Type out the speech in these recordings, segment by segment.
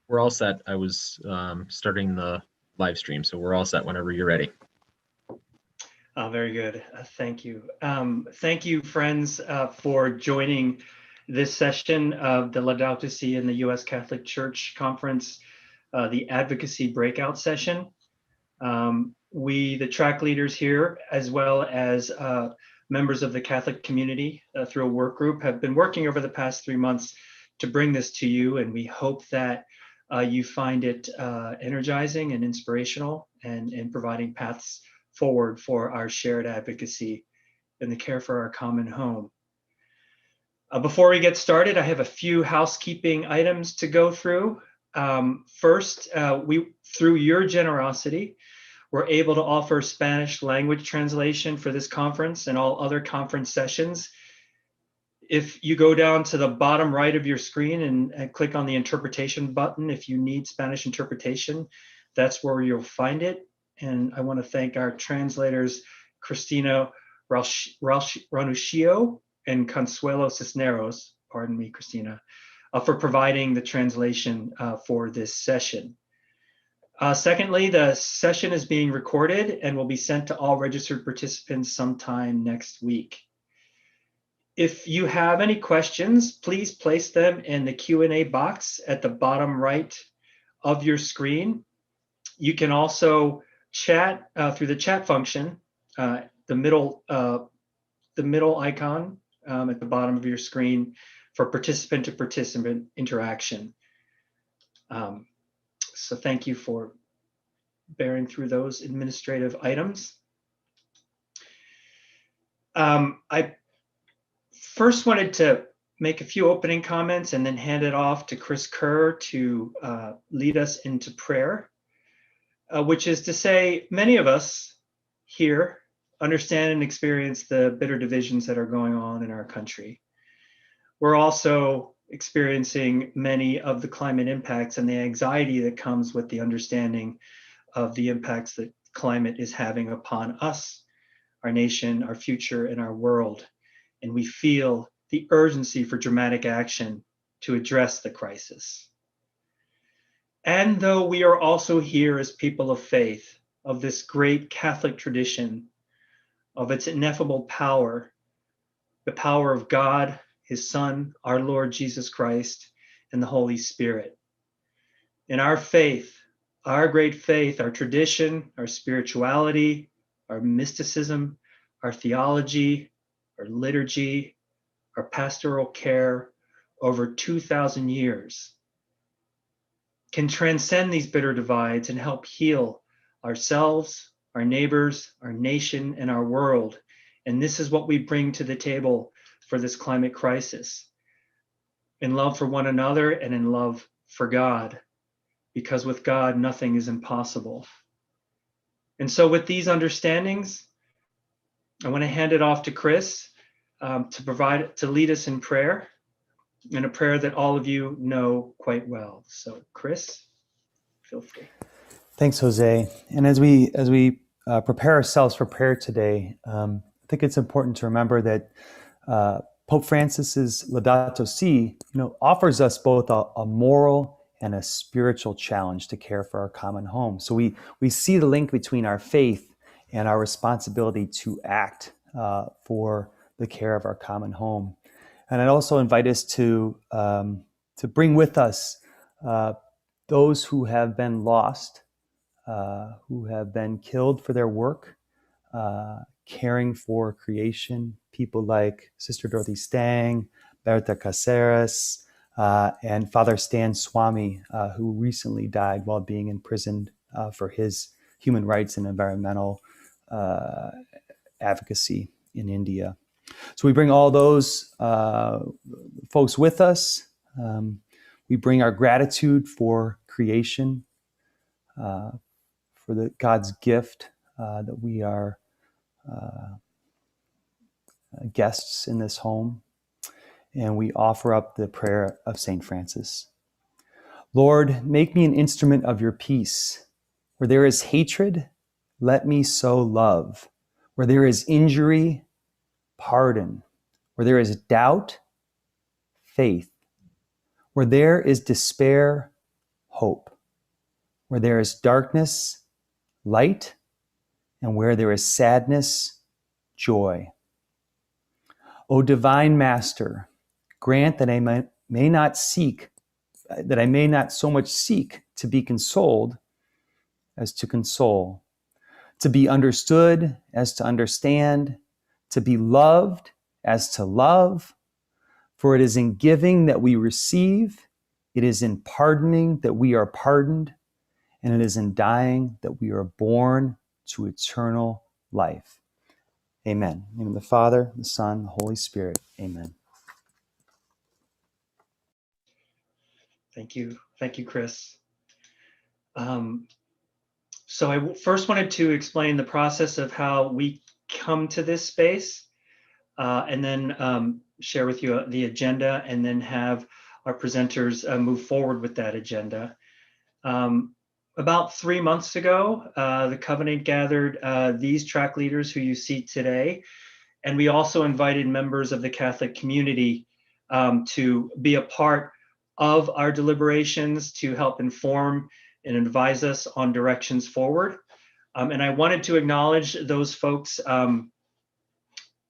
We're all set. I was starting the live stream, so we're all set whenever you're ready. Very good. Thank you. Thank you, friends, for joining this session of the Advocacy in the U.S. Catholic Church Conference, the Advocacy Breakout session. We, the track leaders here, as well as members of the Catholic community through a work group, have been working over the past 3 months to bring this to you, and we hope that you find it energizing and inspirational and providing paths forward for our shared advocacy and the care for our common home. Before we get started, I have a few housekeeping items to go through. First, through your generosity, we're able to offer Spanish language translation for this conference and all other conference sessions. If you go down to the bottom right of your screen and click on the interpretation button, if you need Spanish interpretation, that's where you'll find it. And I want to thank our translators, Cristina Ranuccio and Consuelo Cisneros, pardon me, Cristina, for providing the translation for this session. Secondly, the session is being recorded and will be sent to all registered participants sometime next week. If you have any questions, please place them in the Q&A box at the bottom right of your screen. You can also chat through the chat function, the middle icon at the bottom of your screen for participant-to-participant interaction. So thank you for bearing through those administrative items. I first wanted to make a few opening comments and then hand it off to Chris Kerr to lead us into prayer, which is to say, many of us here understand and experience the bitter divisions that are going on in our country. We're also experiencing many of the climate impacts and the anxiety that comes with the understanding of the impacts that climate is having upon us, our nation, our future, and our world. And we feel the urgency for dramatic action to address the crisis. And though we are also here as people of faith, of this great Catholic tradition, of its ineffable power, the power of God, his Son, our Lord Jesus Christ, and the Holy Spirit. In our faith, our great faith, our tradition, our spirituality, our mysticism, our theology, our liturgy, our pastoral care over 2,000 years can transcend these bitter divides and help heal ourselves, our neighbors, our nation, and our world. And this is what we bring to the table for this climate crisis, in love for one another and in love for God, because with God, nothing is impossible. And so with these understandings, I want to hand it off to Chris to lead us in prayer, and a prayer that all of you know quite well. So Chris, feel free. Thanks, Jose. And as we prepare ourselves for prayer today, I think it's important to remember that Pope Francis's Laudato Si, offers us both a moral and a spiritual challenge to care for our common home. So we see the link between our faith and our responsibility to act for the care of our common home. And I'd also invite us to bring with us those who have been lost, who have been killed for their work, caring for creation, people like Sister Dorothy Stang, Berta Caceres, and Father Stan Swami, who recently died while being imprisoned for his human rights and environmental advocacy in India. So we bring all those folks with us. We bring our gratitude for creation, for God's gift that we are guests in this home. And we offer up the prayer of St. Francis. Lord, make me an instrument of your peace. Where there is hatred, let me sow love. Where there is injury, pardon. Where there is doubt, faith. Where there is despair, hope. Where there is darkness, light, and where there is sadness, joy. O divine Master, grant that I may not so much seek to be consoled as to console, to be understood as to understand, to be loved as to love. For it is in giving that we receive, it is in pardoning that we are pardoned, and it is in dying that we are born to eternal life. Amen. In the name of the Father, the Son, the Holy Spirit. Amen. Thank you. Thank you, Chris. So I first wanted to explain the process of how we come to this space, and then share with you the agenda, and then have our presenters move forward with that agenda. About 3 months ago, the Covenant gathered these track leaders who you see today, and we also invited members of the Catholic community to be a part of our deliberations, to help inform and advise us on directions forward. And I wanted to acknowledge those folks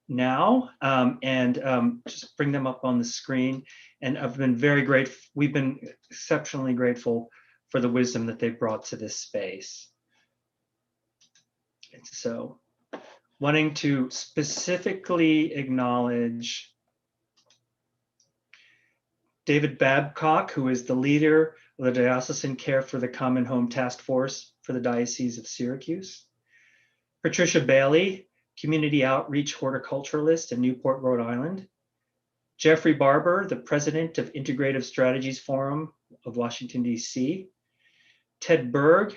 now, and just bring them up on the screen. And I've been very grateful. We've been exceptionally grateful for the wisdom that they've brought to this space. And so, wanting to specifically acknowledge David Babcock, who is the leader of the Diocesan Care for the Common Home Task Force for the Diocese of Syracuse. Patricia Bailey, Community Outreach Horticulturalist in Newport, Rhode Island. Jeffrey Barber, the President of Integrative Strategies Forum of Washington, D.C. Ted Berg,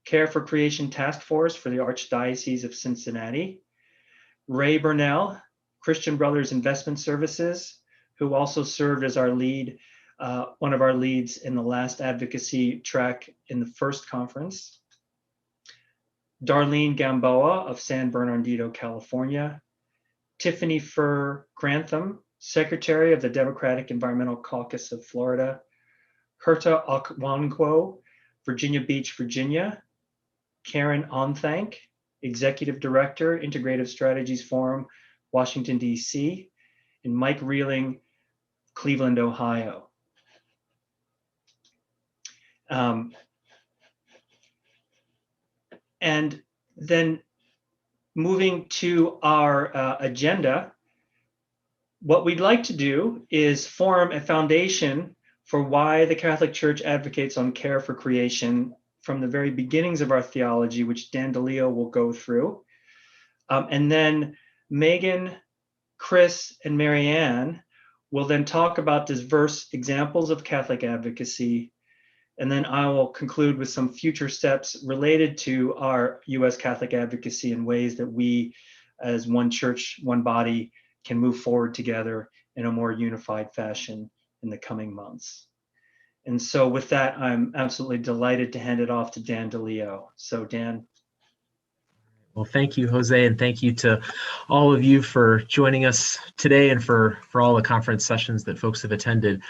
Care for Creation Task Force for the Archdiocese of Cincinnati. Ray Burnell, Christian Brothers Investment Services, who also served as our lead, one of our leads in the last advocacy track in the first conference. Darlene Gamboa of San Bernardino, California. Tiffany Furr Grantham, Secretary of the Democratic Environmental Caucus of Florida. Herta Okwankwo, Virginia Beach, Virginia. Karen Onthank, Executive Director, Integrative Strategies Forum, Washington, D.C. And Mike Reeling, Cleveland, Ohio. And then moving to our agenda, what we'd like to do is form a foundation for why the Catholic Church advocates on care for creation from the very beginnings of our theology, which Dan Deleo will go through. And then Megan, Chris, and Marianne will then talk about diverse examples of Catholic advocacy. And then I will conclude with some future steps related to our U.S. Catholic advocacy and ways that we, as one church, one body, can move forward together in a more unified fashion in the coming months. And so with that, I'm absolutely delighted to hand it off to Dan Deleo. So Dan. Well, thank you, Jose, and thank you to all of you for joining us today and for all the conference sessions that folks have attended.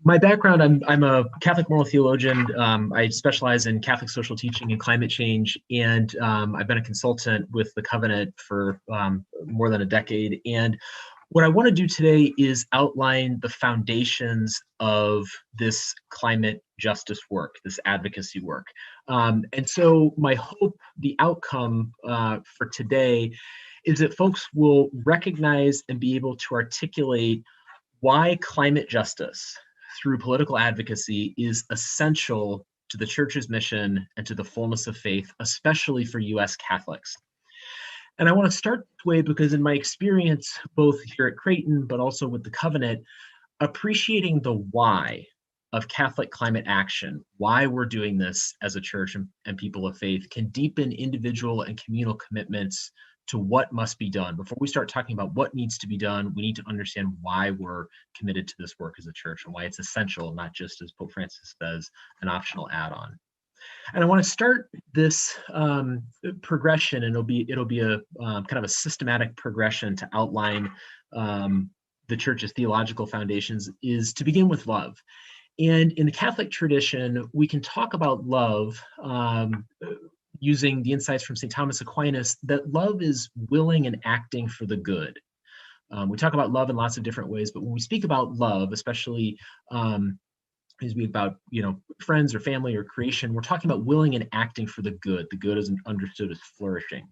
My background, I'm a Catholic moral theologian. I specialize in Catholic social teaching and climate change, and I've been a consultant with the Covenant for more than a decade. And what I want to do today is outline the foundations of this climate justice work, this advocacy work. And so my hope, the outcome for today, is that folks will recognize and be able to articulate why climate justice through political advocacy is essential to the Church's mission and to the fullness of faith, especially for U.S. Catholics. And I want to start this way because in my experience, both here at Creighton, but also with the Covenant, appreciating the why of Catholic climate action, why we're doing this as a church and people of faith, can deepen individual and communal commitments to what must be done. Before we start talking about what needs to be done, we need to understand why we're committed to this work as a church and why it's essential, not just, as Pope Francis says, an optional add-on. And I want to start this progression, and it'll be a kind of a systematic progression to outline the church's theological foundations, is to begin with love. And in the Catholic tradition, we can talk about love using the insights from St. Thomas Aquinas, that love is willing and acting for the good. We talk about love in lots of different ways, but when we speak about love, especially as we about friends or family or creation, we're talking about willing and acting for the good. The good is understood as flourishing.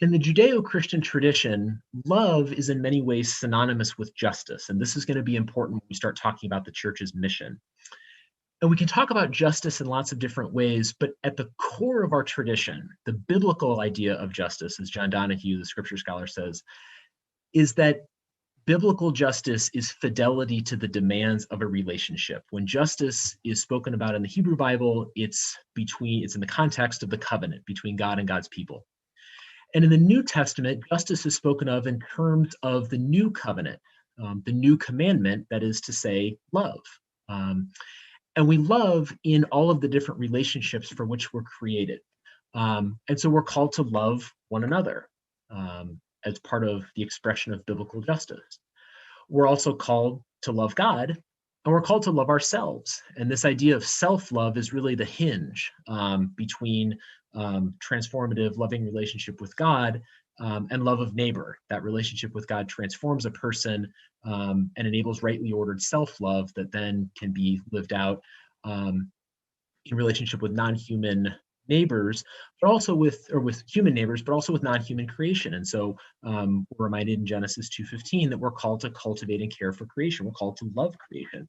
In the Judeo-Christian tradition, love is in many ways synonymous with justice, and this is going to be important when we start talking about the church's mission. And we can talk about justice in lots of different ways, but at the core of our tradition, the biblical idea of justice, as John Donahue, the scripture scholar, says, is that biblical justice is fidelity to the demands of a relationship. When justice is spoken about in the Hebrew Bible, it's in the context of the covenant between God and God's people. And in the New Testament, justice is spoken of in terms of the new covenant, the new commandment, that is to say, love. And we love in all of the different relationships for which we're created. And so we're called to love one another as part of the expression of biblical justice. We're also called to love God, and we're called to love ourselves. And this idea of self-love is really the hinge between transformative, loving relationship with God and love of neighbor. That relationship with God transforms a person and enables rightly ordered self-love that then can be lived out in relationship with non-human neighbors, but also with human neighbors, but also with non-human creation. And so we're reminded in Genesis 2:15 that we're called to cultivate and care for creation. We're called to love creation.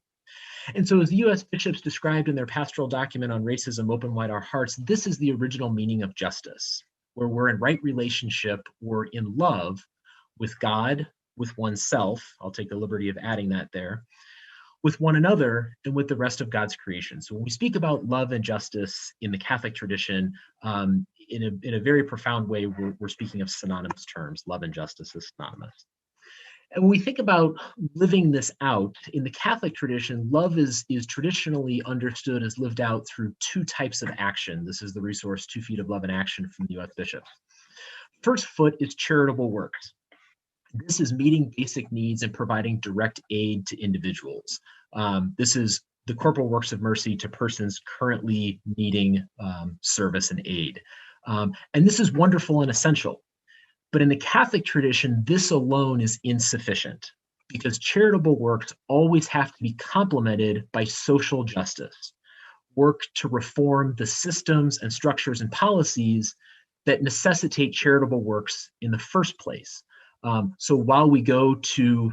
And so as the U.S. bishops described in their pastoral document on racism, Open Wide Our Hearts, this is the original meaning of justice, where we're in right relationship, we're in love with God, with oneself, I'll take the liberty of adding that there, with one another, and with the rest of God's creation. So when we speak about love and justice in the Catholic tradition, in a very profound way, we're speaking of synonymous terms. Love and justice is synonymous. And when we think about living this out, in the Catholic tradition, love is traditionally understood as lived out through two types of action. This is the resource, 2 Feet of Love in Action from the U.S. bishops. First foot is charitable works. This is meeting basic needs and providing direct aid to individuals. This is the corporal works of mercy to persons currently needing service and aid. And this is wonderful and essential. But in the Catholic tradition, this alone is insufficient because charitable works always have to be complemented by social justice, work to reform the systems and structures and policies that necessitate charitable works in the first place. So while we go to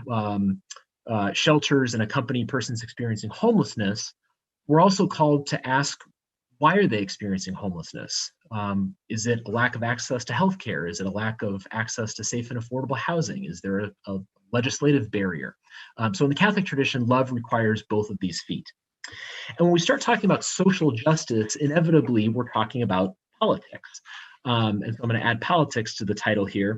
shelters and accompany persons experiencing homelessness, we're also called to ask, why are they experiencing homelessness? Is it a lack of access to healthcare? Is it a lack of access to safe and affordable housing? Is there a legislative barrier? So in the Catholic tradition, love requires both of these feet. And when we start talking about social justice, inevitably we're talking about politics. And so I'm going to add politics to the title here.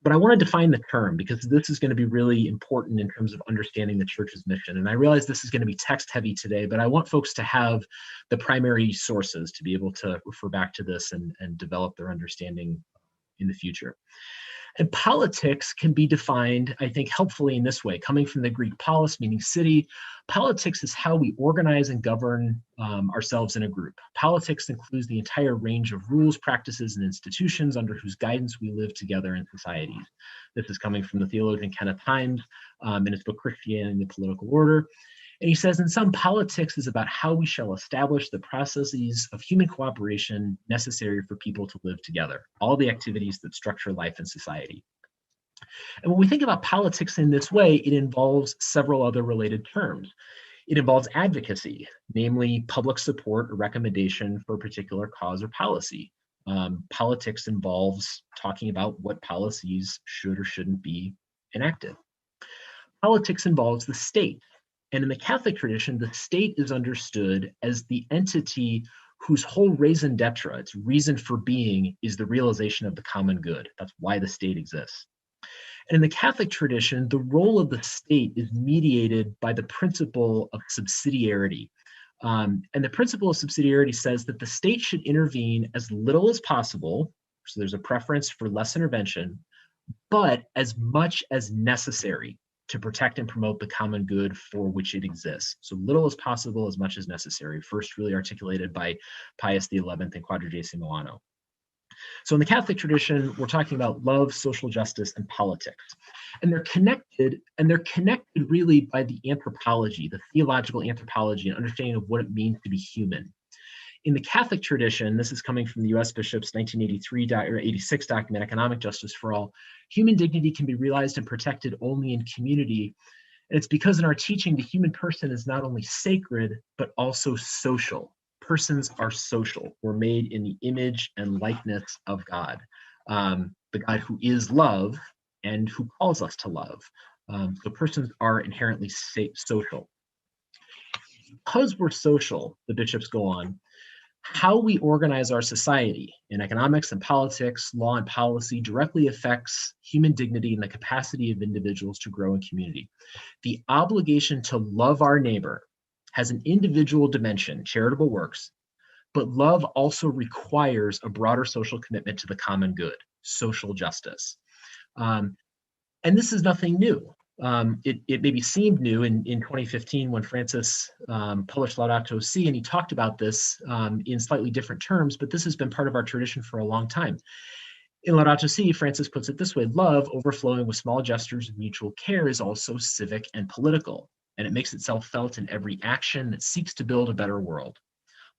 But I want to define the term because this is going to be really important in terms of understanding the church's mission. And I realize this is going to be text heavy today, but I want folks to have the primary sources to be able to refer back to this and develop their understanding in the future. And politics can be defined, I think, helpfully in this way. Coming from the Greek polis, meaning city, politics is how we organize and govern ourselves in a group. Politics includes the entire range of rules, practices, and institutions under whose guidance we live together in societies. This is coming from the theologian Kenneth Himes in his book, Christianity and the Political Order. And he says, in sum, politics is about how we shall establish the processes of human cooperation necessary for people to live together, all the activities that structure life in society. And when we think about politics in this way, it involves several other related terms. It involves advocacy, namely public support or recommendation for a particular cause or policy. Politics involves talking about what policies should or shouldn't be enacted. Politics involves the state. And in the Catholic tradition, the state is understood as the entity whose whole raison d'etre, its reason for being, is the realization of the common good. That's why the state exists. And in the Catholic tradition, the role of the state is mediated by the principle of subsidiarity. And the principle of subsidiarity says that the state should intervene as little as possible, so there's a preference for less intervention, but as much as necessary to protect and promote the common good for which it exists. So little as possible, as much as necessary. First really articulated by Pius XI and Quadragesimo Anno. So in the Catholic tradition, we're talking about love, social justice, and politics. And they're connected really by the anthropology, the theological anthropology, and understanding of what it means to be human. In the Catholic tradition, this is coming from the U.S. Bishop's 1986 document, Economic Justice for All, human dignity can be realized and protected only in community. And it's because in our teaching, the human person is not only sacred, but also social. Persons are social. We're made in the image and likeness of God, the God who is love and who calls us to love. So persons are inherently social. Because we're social, the bishops go on, how we organize our society in economics and politics, law and policy directly affects human dignity and the capacity of individuals to grow in community. The obligation to love our neighbor has an individual dimension, charitable works, but love also requires a broader social commitment to the common good, social justice. And this is nothing new. It maybe seemed new in 2015 when Francis published Laudato Si, and he talked about this in slightly different terms, but this has been part of our tradition for a long time. In Laudato Si, Francis puts it this way: love, overflowing with small gestures of mutual care, is also civic and political, and it makes itself felt in every action that seeks to build a better world.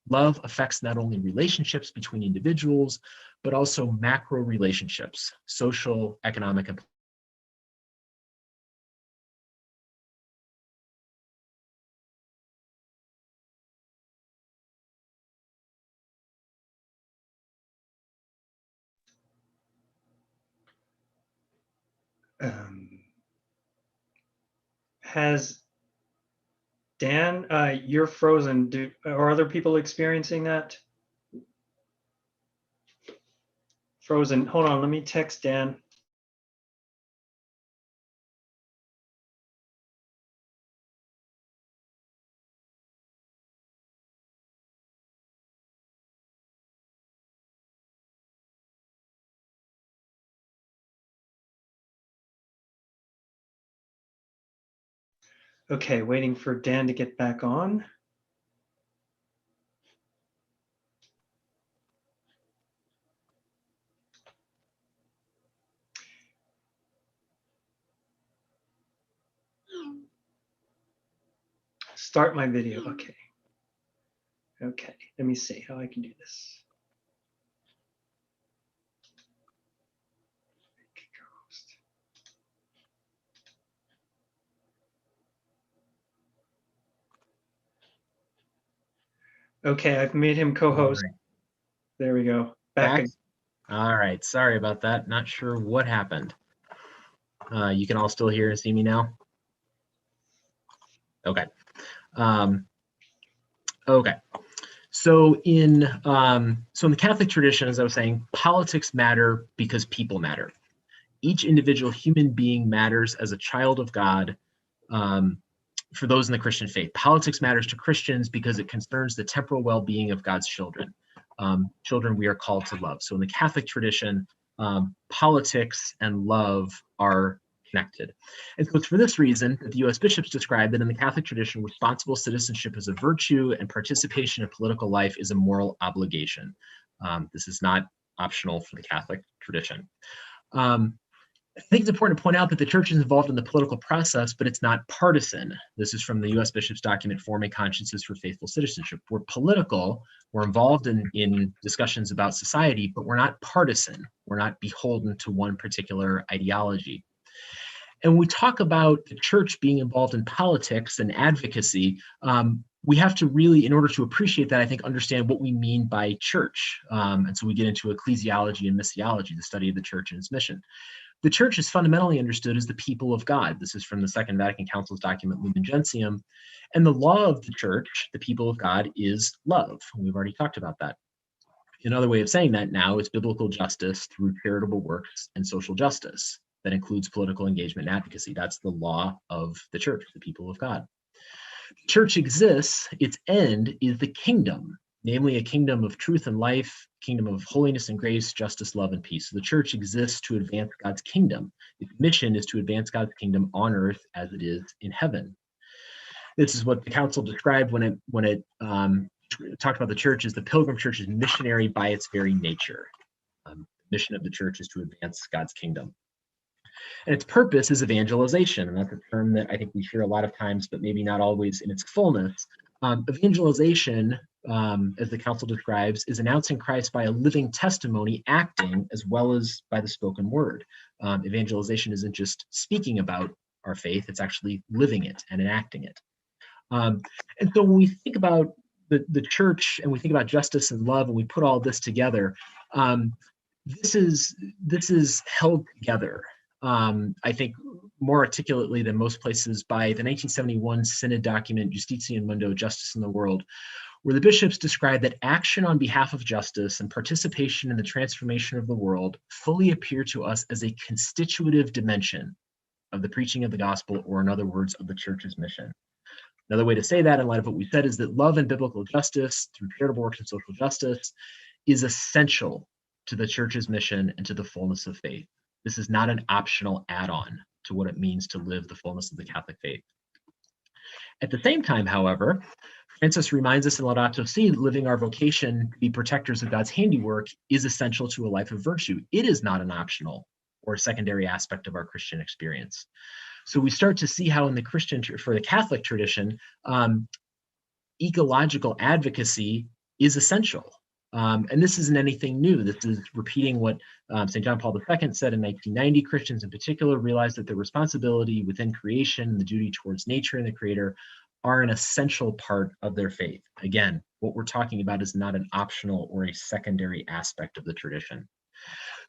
Love affects not only relationships between individuals, but also macro relationships, social, economic, and Has Dan, you're frozen. Are other people experiencing that? Frozen. Hold on, let me text Dan. Okay, waiting for Dan to get back on. Start my video. Okay. Okay, let me see how I can do this. Okay, I've made him co-host. Right. There we go. Back. All right, sorry about that. Not sure what happened. You can all still hear and see me now? Okay. Okay. So in the Catholic tradition, as I was saying, politics matter because people matter. Each individual human being matters as a child of God. For those in the Christian faith, politics matters to Christians because it concerns the temporal well-being of God's children. Children we are called to love. So in the Catholic tradition, politics and love are connected. And so it's for this reason that the U.S. bishops describe that in the Catholic tradition, responsible citizenship is a virtue and participation in political life is a moral obligation. This is not optional for the Catholic tradition. I think it's important to point out that the church is involved in the political process, but it's not partisan. This is from the U.S. Bishop's document, Forming Consciences for Faithful Citizenship. We're political, we're involved in discussions about society, but we're not partisan. We're not beholden to one particular ideology. And when we talk about the church being involved in politics and advocacy, we have to really, in order to appreciate that, I think, understand what we mean by church. And so we get into ecclesiology and missiology, the study of the church and its mission. The church is fundamentally understood as the people of God. This is from the Second Vatican Council's document, Lumen Gentium. And the law of the church, the people of God, is love. We've already talked about that. Another way of saying that now is biblical justice through charitable works and social justice. That includes political engagement and advocacy. That's the law of the church, the people of God. The church exists, its end is the kingdom. namely a kingdom of truth and life, kingdom of holiness and grace, justice, love, and peace. So the church exists to advance God's kingdom. Its mission is to advance God's kingdom on earth as it is in heaven. This is what the council described when it talked about the church as the pilgrim church is missionary by its very nature. The mission of the church is to advance God's kingdom. And its purpose is evangelization, and that's a term that I think we hear a lot of times, but maybe not always in its fullness. Evangelization, as the council describes, is announcing Christ by a living testimony, acting as well as by the spoken word. Evangelization isn't just speaking about our faith, it's actually living it and enacting it. And so when we think about the church and we think about justice and love and we put all this together, this is held together, I think, more articulately than most places by the 1971 Synod document, Justitia in Mundo, Justice in the World, where the bishops describe that action on behalf of justice and participation in the transformation of the world fully appear to us as a constitutive dimension of the preaching of the gospel, or in other words, of the church's mission. Another way to say that, in light of what we said, is that love and biblical justice through charitable works and social justice is essential to the church's mission and to the fullness of faith. This is not an optional add-on to what it means to live the fullness of the Catholic faith. At the same time, however, Francis reminds us in Laudato Si, living our vocation to be protectors of God's handiwork is essential to a life of virtue. It is not an optional or a secondary aspect of our Christian experience. So we start to see how in the for the Catholic tradition, ecological advocacy is essential. And this isn't anything new. This is repeating what St. John Paul II said in 1990. Christians in particular realized that their responsibility within creation and the duty towards nature and the Creator are an essential part of their faith. Again, what we're talking about is not an optional or a secondary aspect of the tradition.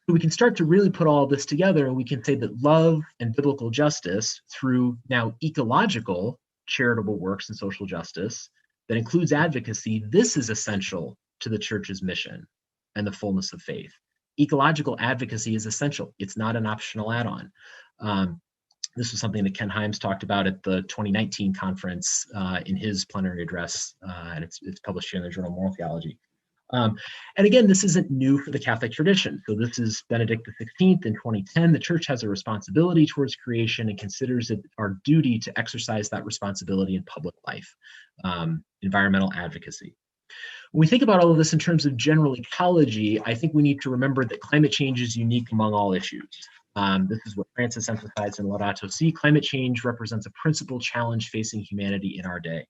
So we can start to really put all this together, and we can say that love and biblical justice through now ecological charitable works and social justice that includes advocacy, this is essential to the church's mission and the fullness of faith. Ecological advocacy is essential. It's not an optional add-on. This was something that Ken Himes talked about at the 2019 conference in his plenary address, and it's published here in the Journal of Moral Theology. And again, this isn't new for the Catholic tradition. So this is Benedict XVI in 2010. The church has a responsibility towards creation and considers it our duty to exercise that responsibility in public life, environmental advocacy. When we think about all of this in terms of general ecology, I think we need to remember that climate change is unique among all issues. This is what Francis emphasized in Laudato Si. Climate change represents a principal challenge facing humanity in our day.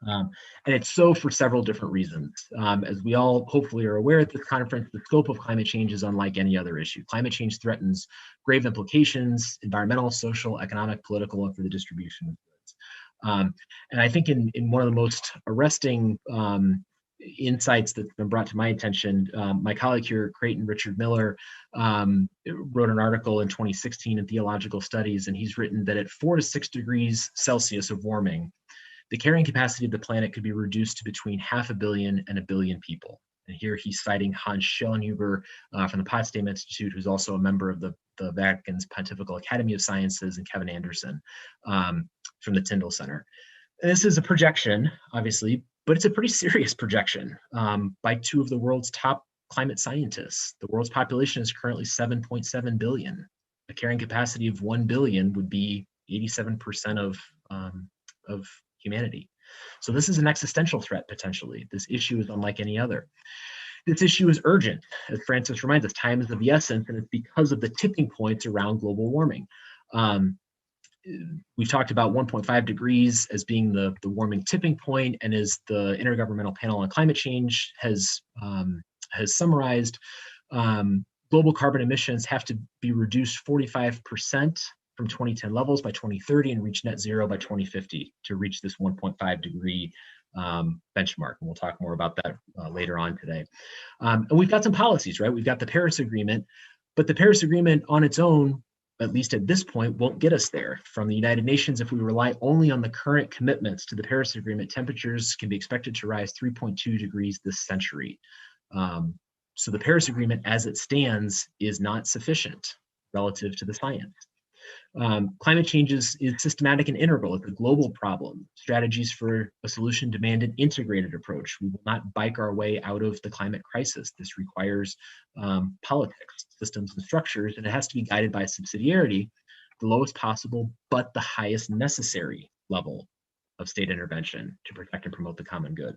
And it's so for several different reasons. As we all hopefully are aware at this conference, the scope of climate change is unlike any other issue. Climate change threatens grave implications, environmental, social, economic, political, and for the distribution of goods. And I think in one of the most arresting insights that's been brought to my attention, my colleague here, Creighton Richard Miller, wrote an article in 2016 in Theological Studies, and he's written that at 4 to 6 degrees Celsius of warming, the carrying capacity of the planet could be reduced to between 500 million and 1 billion people. And here he's citing Hans Schellenhuber from the Potsdam Institute, who's also a member of the Vatican's Pontifical Academy of Sciences, and Kevin Anderson from the Tyndall Center. And this is a projection, obviously, but it's a pretty serious projection by 2 of the world's top climate scientists. The world's population is currently 7.7 billion. A carrying capacity of 1 billion would be 87% of humanity. So this is an existential threat, potentially. This issue is unlike any other. This issue is urgent. As Francis reminds us, time is of the essence, and it's because of the tipping points around global warming. We've talked about 1.5 degrees as being the warming tipping point, and as the Intergovernmental Panel on Climate Change has summarized, global carbon emissions have to be reduced 45% from 2010 levels by 2030 and reach net zero by 2050 to reach this 1.5 degree benchmark. And we'll talk more about that later on today. And we've got some policies, right? We've got the Paris Agreement, but the Paris Agreement on its own, at least at this point, won't get us there. From the United Nations, if we rely only on the current commitments to the Paris Agreement, temperatures can be expected to rise 3.2 degrees this century. So the Paris Agreement as it stands is not sufficient relative to the science. Climate change is systematic and integral. It's a global problem. Strategies for a solution demand an integrated approach. We will not bike our way out of the climate crisis. This requires politics, systems, and structures, and it has to be guided by subsidiarity, the lowest possible, but the highest necessary level of state intervention to protect and promote the common good.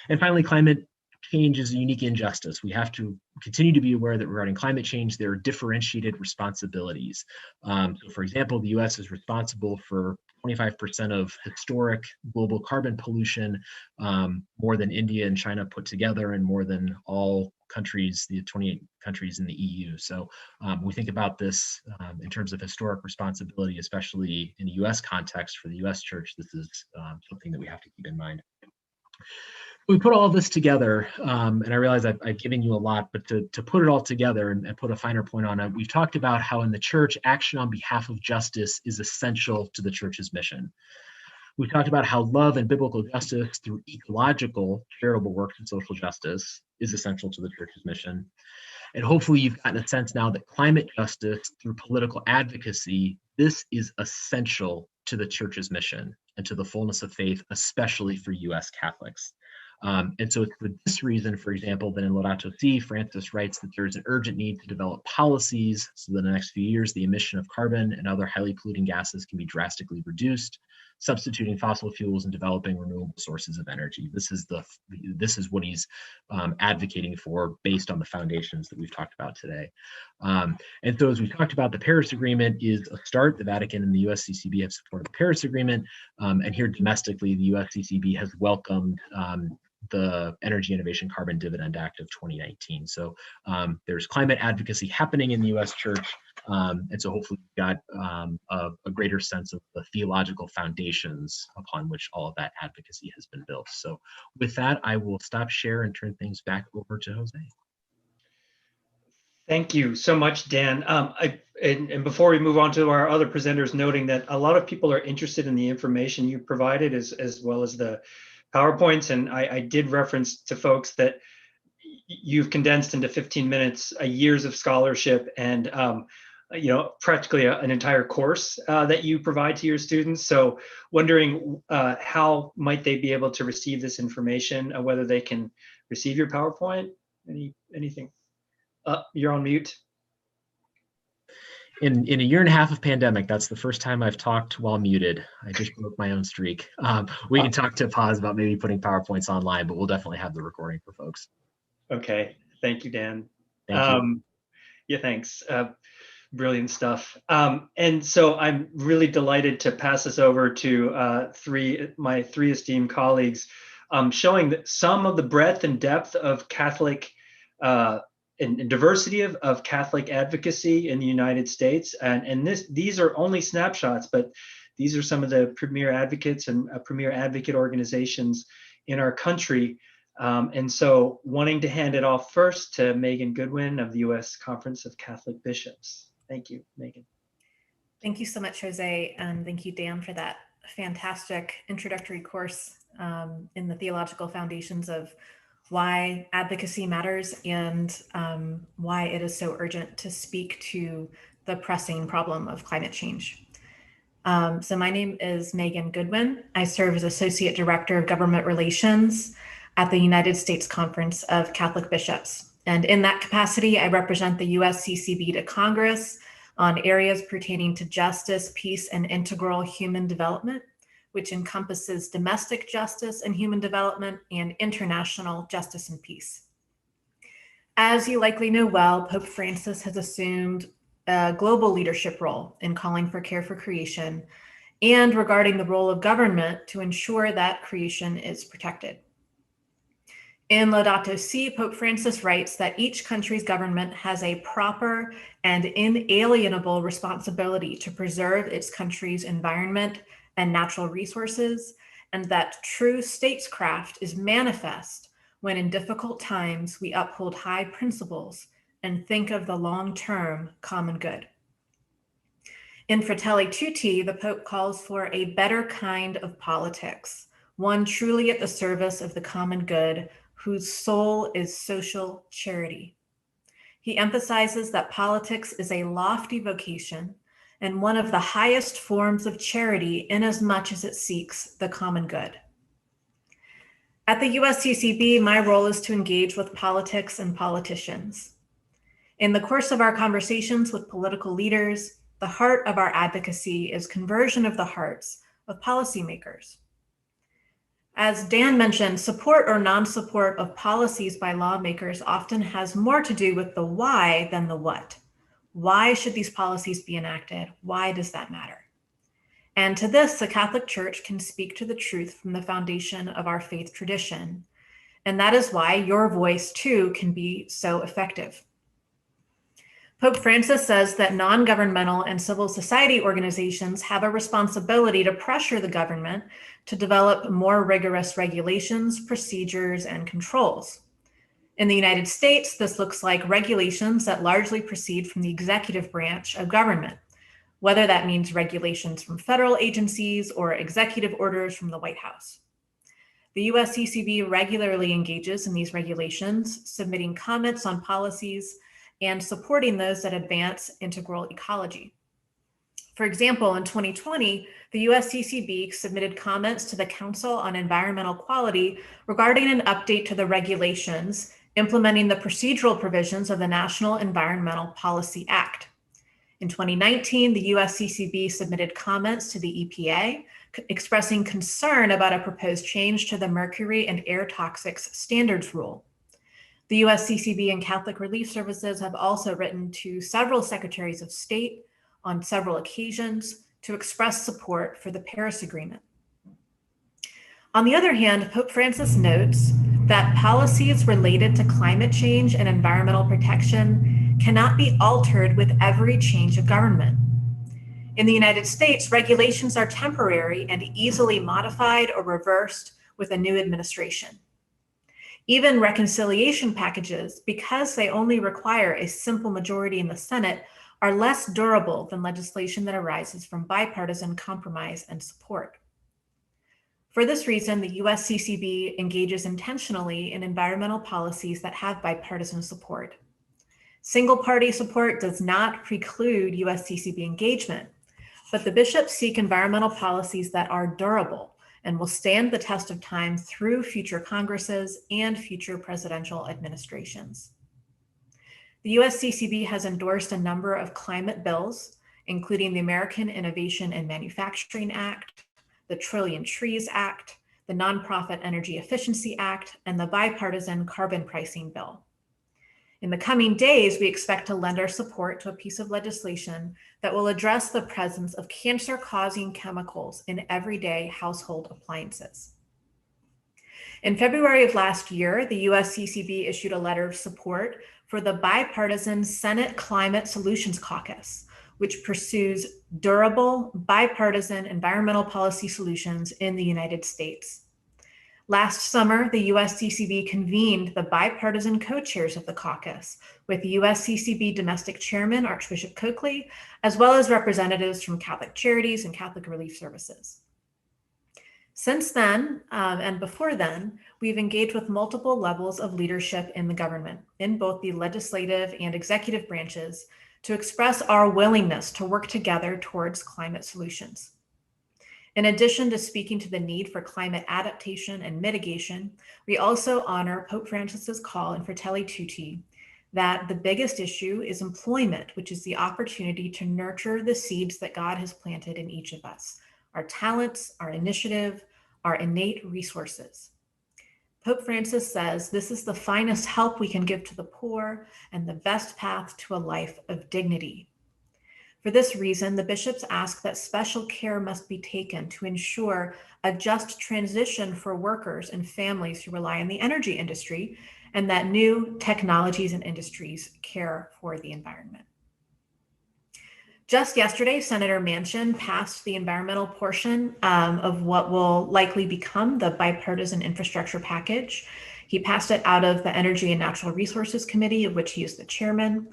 And finally, climate change is a unique injustice. We have to continue to be aware that regarding climate change, there are differentiated responsibilities. So for example, the US is responsible for 25% of historic global carbon pollution, more than India and China put together, and more than all countries, the 28 countries in the EU. So we think about this in terms of historic responsibility, especially in a US context for the US church. This is something that we have to keep in mind. We put all this together, and I realize I've given you a lot, but to put it all together and put a finer point on it, we've talked about how in the church, action on behalf of justice is essential to the church's mission. We've talked about how love and biblical justice through ecological, charitable works and social justice is essential to the church's mission. And hopefully you've gotten a sense now that climate justice through political advocacy, this is essential to the church's mission and to the fullness of faith, especially for US Catholics. And so it's for this reason, for example, that in Laudato Si, Francis writes that there is an urgent need to develop policies so that in the next few years, the emission of carbon and other highly polluting gases can be drastically reduced, substituting fossil fuels and developing renewable sources of energy. This is what he's advocating for based on the foundations that we've talked about today. And so as we've talked about, the Paris Agreement is a start. The Vatican and the USCCB have supported the Paris Agreement. And here domestically, the USCCB has welcomed the Energy Innovation Carbon Dividend Act of 2019. So there's climate advocacy happening in the US church. And so hopefully we've got a greater sense of the theological foundations upon which all of that advocacy has been built. So with that, I will stop share and turn things back over to Jose. Thank you so much, Dan. And before we move on to our other presenters, noting that a lot of people are interested in the information you provided as well as the PowerPoints. And I did reference to folks that you've condensed into 15 minutes years of scholarship and practically an entire course that you provide to your students. So wondering how might they be able to receive this information, whether they can receive your PowerPoint, anything? You're on mute. In a year and a half of pandemic, that's the first time I've talked while muted. I just broke my own streak. We can talk to pause about maybe putting PowerPoints online, but we'll definitely have the recording for folks. Okay, thank you, Dan. Thank you. Yeah, thanks. Brilliant stuff. And so I'm really delighted to pass this over to my three esteemed colleagues, showing that some of the breadth and depth of Catholic and diversity of Catholic advocacy in the United States. And these are only snapshots, but these are some of the premier advocates and premier advocate organizations in our country. And so wanting to hand it off first to Megan Goodwin of the U.S. Conference of Catholic Bishops. Thank you, Megan. Thank you so much, Jose. And thank you, Dan, for that fantastic introductory course in the theological foundations of why advocacy matters and why it is so urgent to speak to the pressing problem of climate change. So my name is Megan Goodwin. I serve as Associate Director of Government Relations at the United States Conference of Catholic Bishops. And in that capacity, I represent the USCCB to Congress on areas pertaining to justice, peace, and integral human development, which encompasses domestic justice and human development and international justice and peace. As you likely know well, Pope Francis has assumed a global leadership role in calling for care for creation and regarding the role of government to ensure that creation is protected. In Laudato Si, Pope Francis writes that each country's government has a proper and inalienable responsibility to preserve its country's environment and natural resources, and that true statescraft is manifest when in difficult times we uphold high principles and think of the long-term common good. In Fratelli Tutti, the Pope calls for a better kind of politics, one truly at the service of the common good, whose soul is social charity. He emphasizes that politics is a lofty vocation and one of the highest forms of charity inasmuch as it seeks the common good. At the USCCB, my role is to engage with politics and politicians. In the course of our conversations with political leaders, the heart of our advocacy is conversion of the hearts of policymakers. As Dan mentioned, support or non-support of policies by lawmakers often has more to do with the why than the what. Why should these policies be enacted? Why does that matter? And to this, the Catholic Church can speak to the truth from the foundation of our faith tradition. And that is why your voice too can be so effective. Pope Francis says that non-governmental and civil society organizations have a responsibility to pressure the government to develop more rigorous regulations, procedures, and controls. In the United States, this looks like regulations that largely proceed from the executive branch of government, whether that means regulations from federal agencies or executive orders from the White House. The USCCB regularly engages in these regulations, submitting comments on policies and supporting those that advance integral ecology. For example, in 2020, the USCCB submitted comments to the Council on Environmental Quality regarding an update to the regulations implementing the procedural provisions of the National Environmental Policy Act. In 2019, the USCCB submitted comments to the EPA expressing concern about a proposed change to the Mercury and Air Toxics Standards Rule. The USCCB and Catholic Relief Services have also written to several secretaries of state on several occasions to express support for the Paris Agreement. On the other hand, Pope Francis notes that policies related to climate change and environmental protection cannot be altered with every change of government. In the United States, regulations are temporary and easily modified or reversed with a new administration. Even reconciliation packages, because they only require a simple majority in the Senate, are less durable than legislation that arises from bipartisan compromise and support. For this reason, the USCCB engages intentionally in environmental policies that have bipartisan support. Single-party support does not preclude USCCB engagement, but the bishops seek environmental policies that are durable and will stand the test of time through future Congresses and future presidential administrations. The USCCB has endorsed a number of climate bills, including the American Innovation and Manufacturing Act, the Trillion Trees Act, the Nonprofit Energy Efficiency Act, and the Bipartisan Carbon Pricing Bill. In the coming days, we expect to lend our support to a piece of legislation that will address the presence of cancer-causing chemicals in everyday household appliances. In February of last year, the USCCB issued a letter of support for the bipartisan Senate Climate Solutions Caucus, which pursues durable, bipartisan environmental policy solutions in the United States. Last summer, the USCCB convened the bipartisan co-chairs of the caucus with USCCB Domestic Chairman Archbishop Coakley, as well as representatives from Catholic Charities and Catholic Relief Services. Since then, and before then, we've engaged with multiple levels of leadership in the government, in both the legislative and executive branches, to express our willingness to work together towards climate solutions. In addition to speaking to the need for climate adaptation and mitigation, we also honor Pope Francis's call in Fratelli Tutti that the biggest issue is employment, which is the opportunity to nurture the seeds that God has planted in each of us, our talents, our initiative, our innate resources. Pope Francis says this is the finest help we can give to the poor and the best path to a life of dignity. For this reason, the bishops ask that special care must be taken to ensure a just transition for workers and families who rely on the energy industry, and that new technologies and industries care for the environment. Just yesterday, Senator Manchin passed the environmental portion of what will likely become the bipartisan infrastructure package. He passed it out of the Energy and Natural Resources Committee, of which he is the chairman.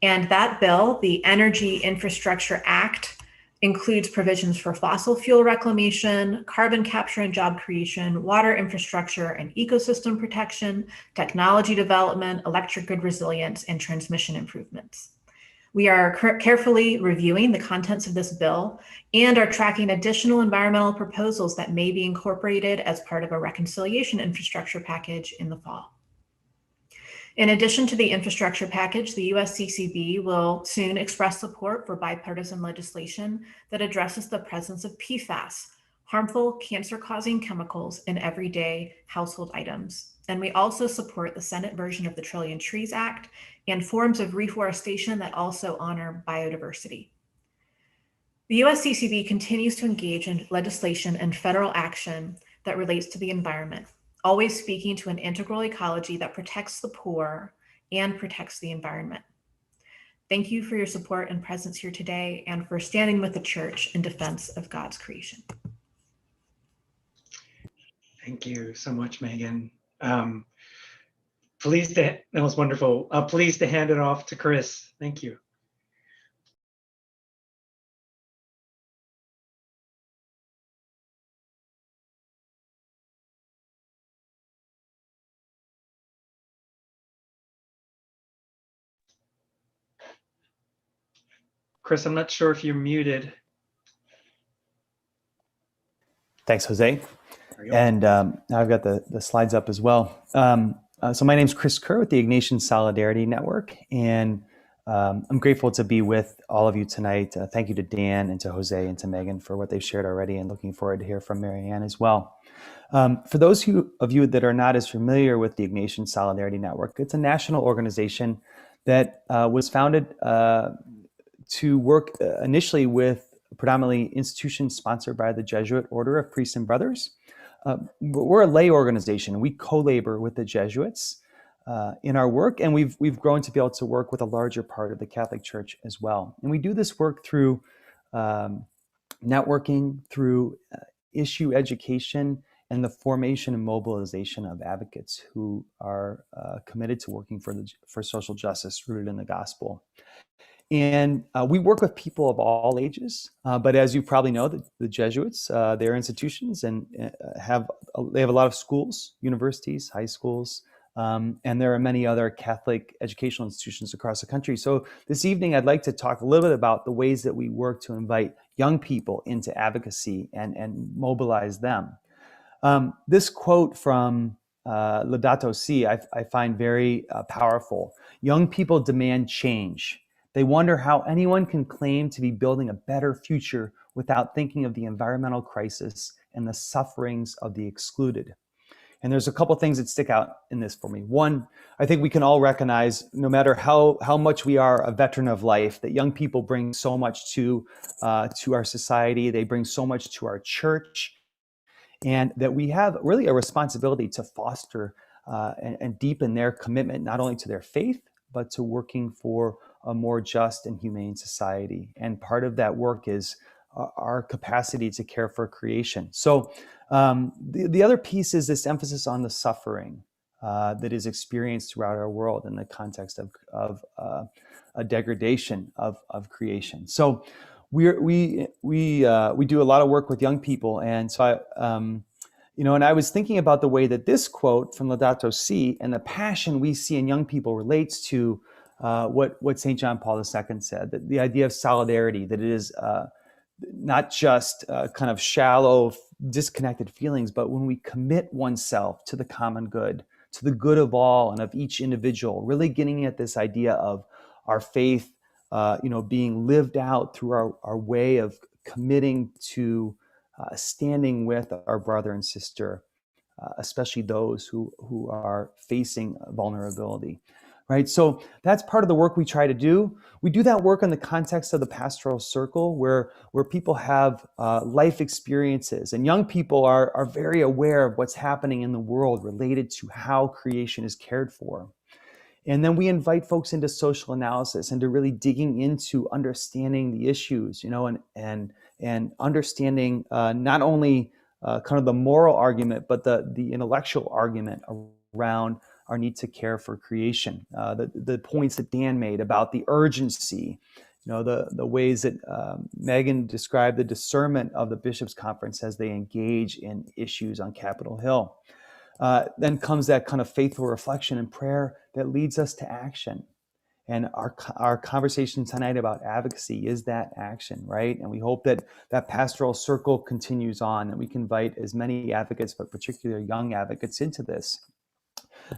And that bill, the Energy Infrastructure Act, includes provisions for fossil fuel reclamation, carbon capture and job creation, water infrastructure and ecosystem protection, technology development, electric grid resilience, and transmission improvements. We are carefully reviewing the contents of this bill and are tracking additional environmental proposals that may be incorporated as part of a reconciliation infrastructure package in the fall. In addition to the infrastructure package, the USCCB will soon express support for bipartisan legislation that addresses the presence of PFAS, harmful cancer-causing chemicals in everyday household items. And we also support the Senate version of the Trillion Trees Act and forms of reforestation that also honor biodiversity. The USCCB continues to engage in legislation and federal action that relates to the environment, always speaking to an integral ecology that protects the poor and protects the environment. Thank you for your support and presence here today and for standing with the church in defense of God's creation. Thank you so much, Megan. That was wonderful. Pleased to hand it off to Chris. Thank you. Chris, I'm not sure if you're muted. Thanks, Jose. And now I've got the slides up as well. So my name's Chris Kerr with the Ignatian Solidarity Network, and I'm grateful to be with all of you tonight. Thank you to Dan and to Jose and to Megan for what they've shared already, and looking forward to hear from Marianne as well. For those of you that are not as familiar with the Ignatian Solidarity Network, it's a national organization that was founded to work initially with predominantly institutions sponsored by the Jesuit Order of Priests and Brothers. We're a lay organization. We co-labor with the Jesuits in our work, and we've grown to be able to work with a larger part of the Catholic Church as well. And we do this work through networking, through issue education, and the formation and mobilization of advocates who are committed to working for social justice rooted in the gospel. And we work with people of all ages, but as you probably know, the Jesuits, they're institutions and they have a lot of schools, universities, high schools, and there are many other Catholic educational institutions across the country. So this evening, I'd like to talk a little bit about the ways that we work to invite young people into advocacy and mobilize them. This quote from Laudato Si, I find very powerful. Young people demand change. They wonder how anyone can claim to be building a better future without thinking of the environmental crisis and the sufferings of the excluded. And there's a couple things that stick out in this for me. One, I think we can all recognize, no matter how much we are a veteran of life, that young people bring so much to our society. They bring so much to our church, and that we have really a responsibility to foster and deepen their commitment, not only to their faith, but to working for a more just and humane society. And part of that work is our capacity to care for creation. So the other piece is this emphasis on the suffering that is experienced throughout our world in the context of a degradation of creation. So we do a lot of work with young people, and so and I was thinking about the way that this quote from Laudato Si and the passion we see in young people relates to what St. John Paul II said, that the idea of solidarity, that it is not just kind of shallow, disconnected feelings, but when we commit oneself to the common good, to the good of all and of each individual, really getting at this idea of our faith, being lived out through our way of committing to standing with our brother and sister, especially those who are facing vulnerability, right? So that's part of the work we try to do. We do that work in the context of the pastoral circle, where people have life experiences, and young people are very aware of what's happening in the world related to how creation is cared for. And then we invite folks into social analysis and to really digging into understanding the issues, and understanding not only kind of the moral argument, but the intellectual argument around our need to care for creation. The points that Dan made about the urgency, the ways that Megan described the discernment of the Bishops' Conference as they engage in issues on Capitol Hill. Then comes that kind of faithful reflection and prayer that leads us to action. And our conversation tonight about advocacy is that action, right? And we hope that that pastoral circle continues on, that we can invite as many advocates, but particularly young advocates, into this.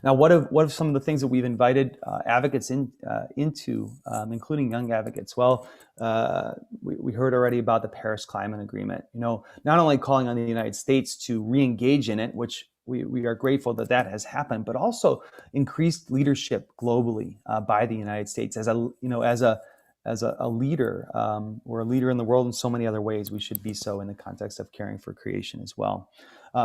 Now, what have some of the things that we've invited advocates into, including young advocates? Well, we heard already about the Paris Climate Agreement. Not only calling on the United States to re-engage in it, which we are grateful that that has happened, but also increased leadership globally by the United States as a leader. We're a leader in the world in so many other ways. We should be so in the context of caring for creation as well.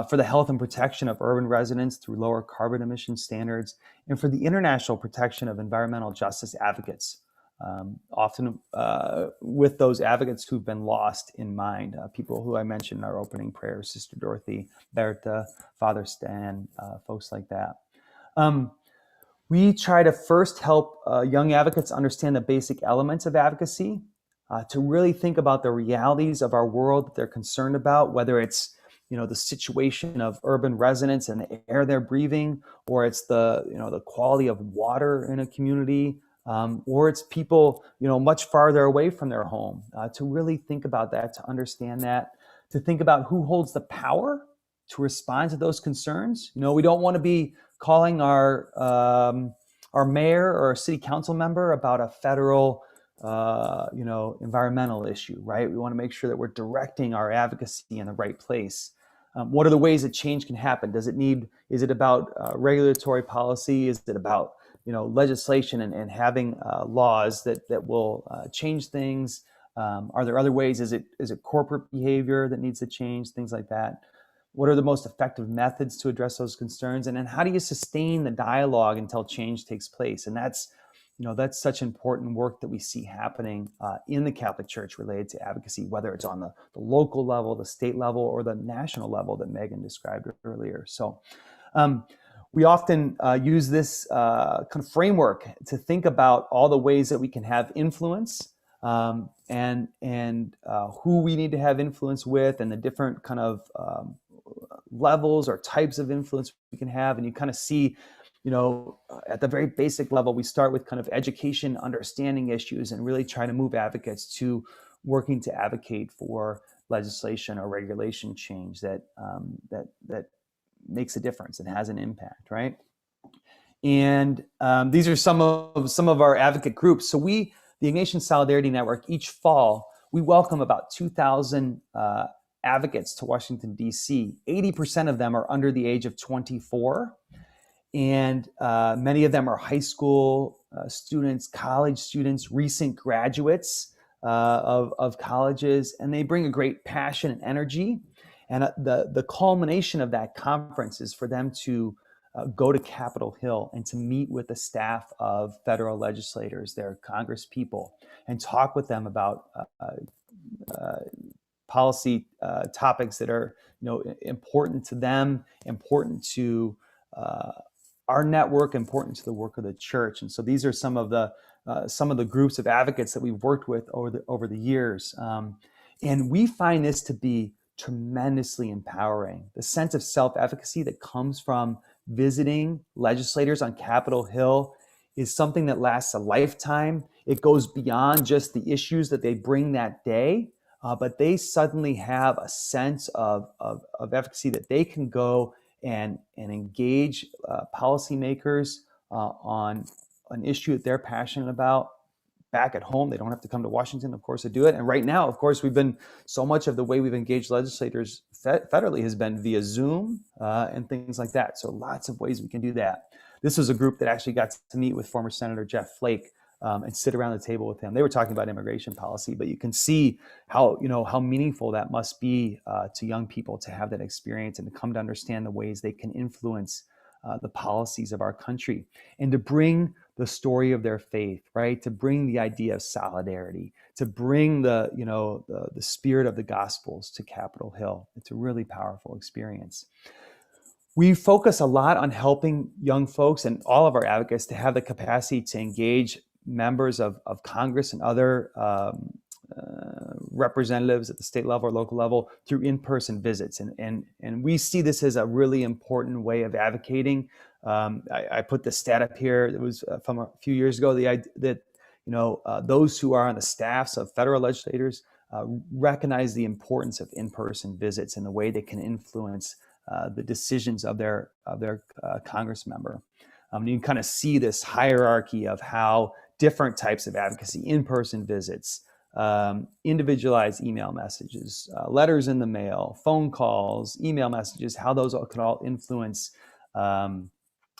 For the health and protection of urban residents through lower carbon emission standards, and for the international protection of environmental justice advocates, often with those advocates who've been lost in mind, people who I mentioned in our opening prayer, Sister Dorothy, Bertha, Father Stan, folks like that. We try to first help young advocates understand the basic elements of advocacy, to really think about the realities of our world that they're concerned about, whether it's the situation of urban residents and the air they're breathing, or it's the quality of water in a community, or it's people much farther away from their home. To really think about that, to understand that, to think about who holds the power to respond to those concerns. We don't want to be calling our mayor or a city council member about a federal environmental issue, right? We want to make sure that we're directing our advocacy in the right place. What are the ways that change can happen? Is it about regulatory policy? Is it about legislation and having laws that will change things? Are there other ways? Is it corporate behavior that needs to change? Things like that. What are the most effective methods to address those concerns? And then how do you sustain the dialogue until change takes place? And that's such important work that we see happening in the Catholic Church related to advocacy, whether it's on the local level, the state level, or the national level that Megan described earlier. So we often use this kind of framework to think about all the ways that we can have influence, and who we need to have influence with, and the different kind of levels or types of influence we can have. And you kind of see, at the very basic level, we start with kind of education, understanding issues, and really try to move advocates to working to advocate for legislation or regulation change that makes a difference and has an impact, right? And these are some of our advocate groups. So the Ignatian Solidarity Network, each fall, we welcome about 2,000 advocates to Washington, D.C. 80% of them are under the age of 24. And many of them are high school students, college students, recent graduates of colleges, and they bring a great passion and energy. And the culmination of that conference is for them to go to Capitol Hill and to meet with the staff of federal legislators, their Congress people, and talk with them about policy topics that are important to them, important to our network, important to the work of the church. And so these are some of the groups of advocates that we've worked with over the years, and we find this to be tremendously empowering. The sense of self-efficacy that comes from visiting legislators on Capitol Hill is something that lasts a lifetime. It goes beyond just the issues that they bring that day, but they suddenly have a sense of efficacy that they can go and engage policymakers on an issue that they're passionate about back at home. They don't have to come to Washington, of course, to do it. And right now, of course, so much of the way we've engaged legislators federally has been via Zoom and things like that. So lots of ways we can do that. This was a group that actually got to meet with former Senator Jeff Flake and sit around the table with him. They were talking about immigration policy, but you can see how meaningful that must be to young people to have that experience and to come to understand the ways they can influence the policies of our country, and to bring the story of their faith, right? To bring the idea of solidarity, to bring the spirit of the Gospels to Capitol Hill. It's a really powerful experience. We focus a lot on helping young folks and all of our advocates to have the capacity to engage members of Congress and other representatives at the state level or local level through in-person visits. And we see this as a really important way of advocating I put the stat up here. It was from a few years ago. The idea that those who are on the staffs of federal legislators recognize the importance of in-person visits and the way they can influence the decisions of their Congress member. You can kind of see this hierarchy of how different types of advocacy, in-person visits, individualized email messages, letters in the mail, phone calls, email messages, how those can all influence a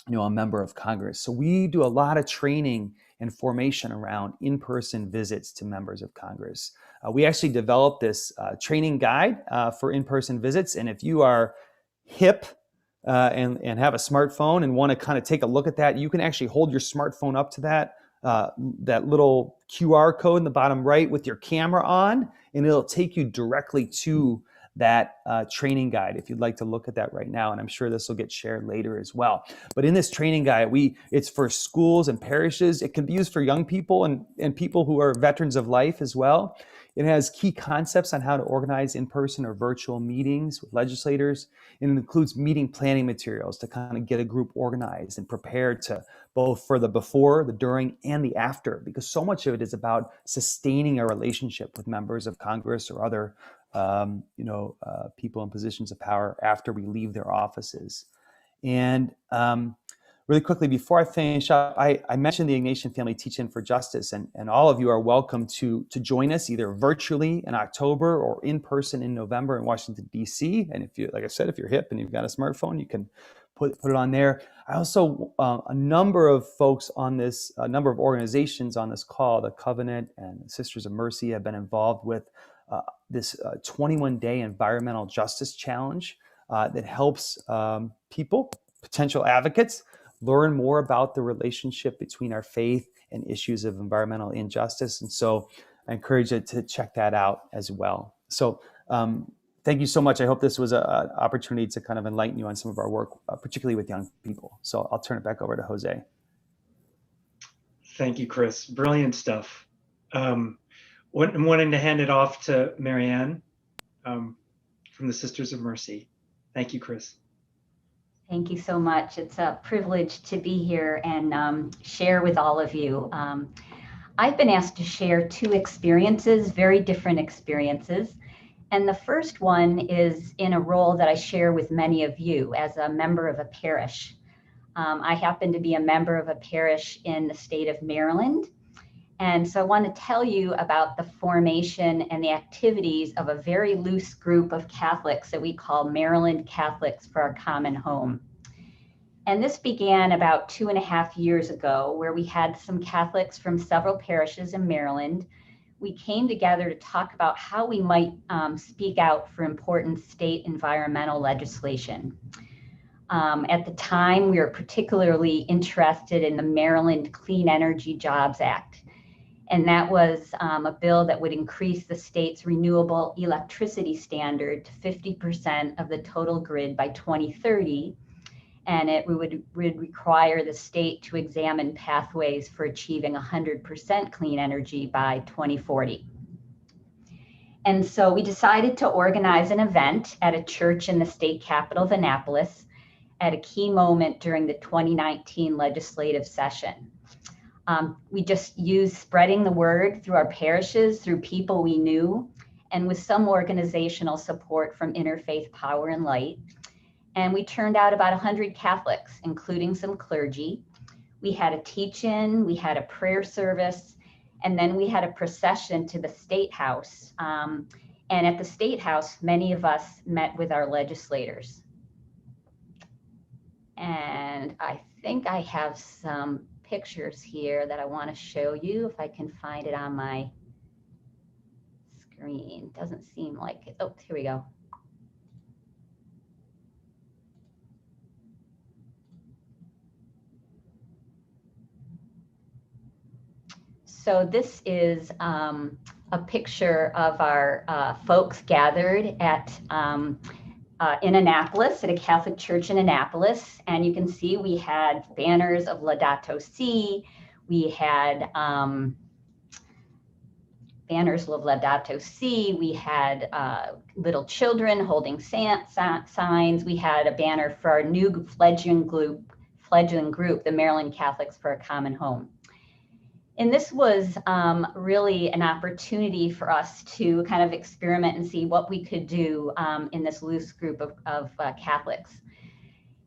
member of Congress. So we do a lot of training and formation around in-person visits to members of Congress. We actually developed this training guide for in-person visits. And if you are hip and have a smartphone and want to kind of take a look at that, you can actually hold your smartphone up to that little QR code in the bottom right with your camera on, and it'll take you directly to that training guide if you'd like to look at that right now. And I'm sure this will get shared later as well. But in this training guide, it's for schools and parishes. It can be used for young people and people who are veterans of life as well. It has key concepts on how to organize in-person or virtual meetings with legislators. And it includes meeting planning materials to kind of get a group organized and prepared to both for the before, the during, and the after, because so much of it is about sustaining a relationship with members of Congress or other people in positions of power after we leave their offices. And really quickly, before I finish up, I mentioned the Ignatian Family Teach-In for Justice, and all of you are welcome to join us either virtually in October or in person in November in Washington, D.C. And if you, like I said, if you're hip and you've got a smartphone, you can put it on there. I also, a number of folks on this, a number of organizations on this call, the Covenant and Sisters of Mercy, have been involved with this 21-day environmental justice challenge that helps people, potential advocates, learn more about the relationship between our faith and issues of environmental injustice. And so I encourage you to check that out as well. So thank you so much. I hope this was an opportunity to kind of enlighten you on some of our work, particularly with young people. So I'll turn it back over to Jose. Thank you, Chris. Brilliant stuff. I'm wanting to hand it off to Marianne from the Sisters of Mercy. Thank you, Chris. Thank you so much. It's a privilege to be here and share with all of you. I've been asked to share two experiences, very different experiences. And the first one is in a role that I share with many of you as a member of a parish. I happen to be a member of a parish in the state of Maryland. And so I want to tell you about the formation and the activities of a very loose group of Catholics that we call Maryland Catholics for Our Common Home. And this began about 2.5 years ago, where we had some Catholics from several parishes in Maryland. We came together to talk about how we might speak out for important state environmental legislation. At the time, we were particularly interested in the Maryland Clean Energy Jobs Act. And that was a bill that would increase the state's renewable electricity standard to 50% of the total grid by 2030. And it would require the state to examine pathways for achieving 100% clean energy by 2040. And so we decided to organize an event at a church in the state capital of Annapolis at a key moment during the 2019 legislative session. We just used spreading the word through our parishes, through people we knew, and with some organizational support from Interfaith Power and Light. And we turned out about 100 Catholics, including some clergy. We had a teach-in, we had a prayer service, and then we had a procession to the State House. And at the State House, many of us met with our legislators. And I think I have some pictures here that I want to show you, if I can find it on my screen. Doesn't seem like it. Oh, here we go. So this is a picture of our folks gathered at in Annapolis, at a Catholic church in Annapolis. And you can see we had banners of Laudato Si. We had banners of Laudato Si. We had little children holding signs. We had a banner for our new fledgling fledgling group, the Maryland Catholics for a Common Home. And this was really an opportunity for us to kind of experiment and see what we could do in this loose group of Catholics.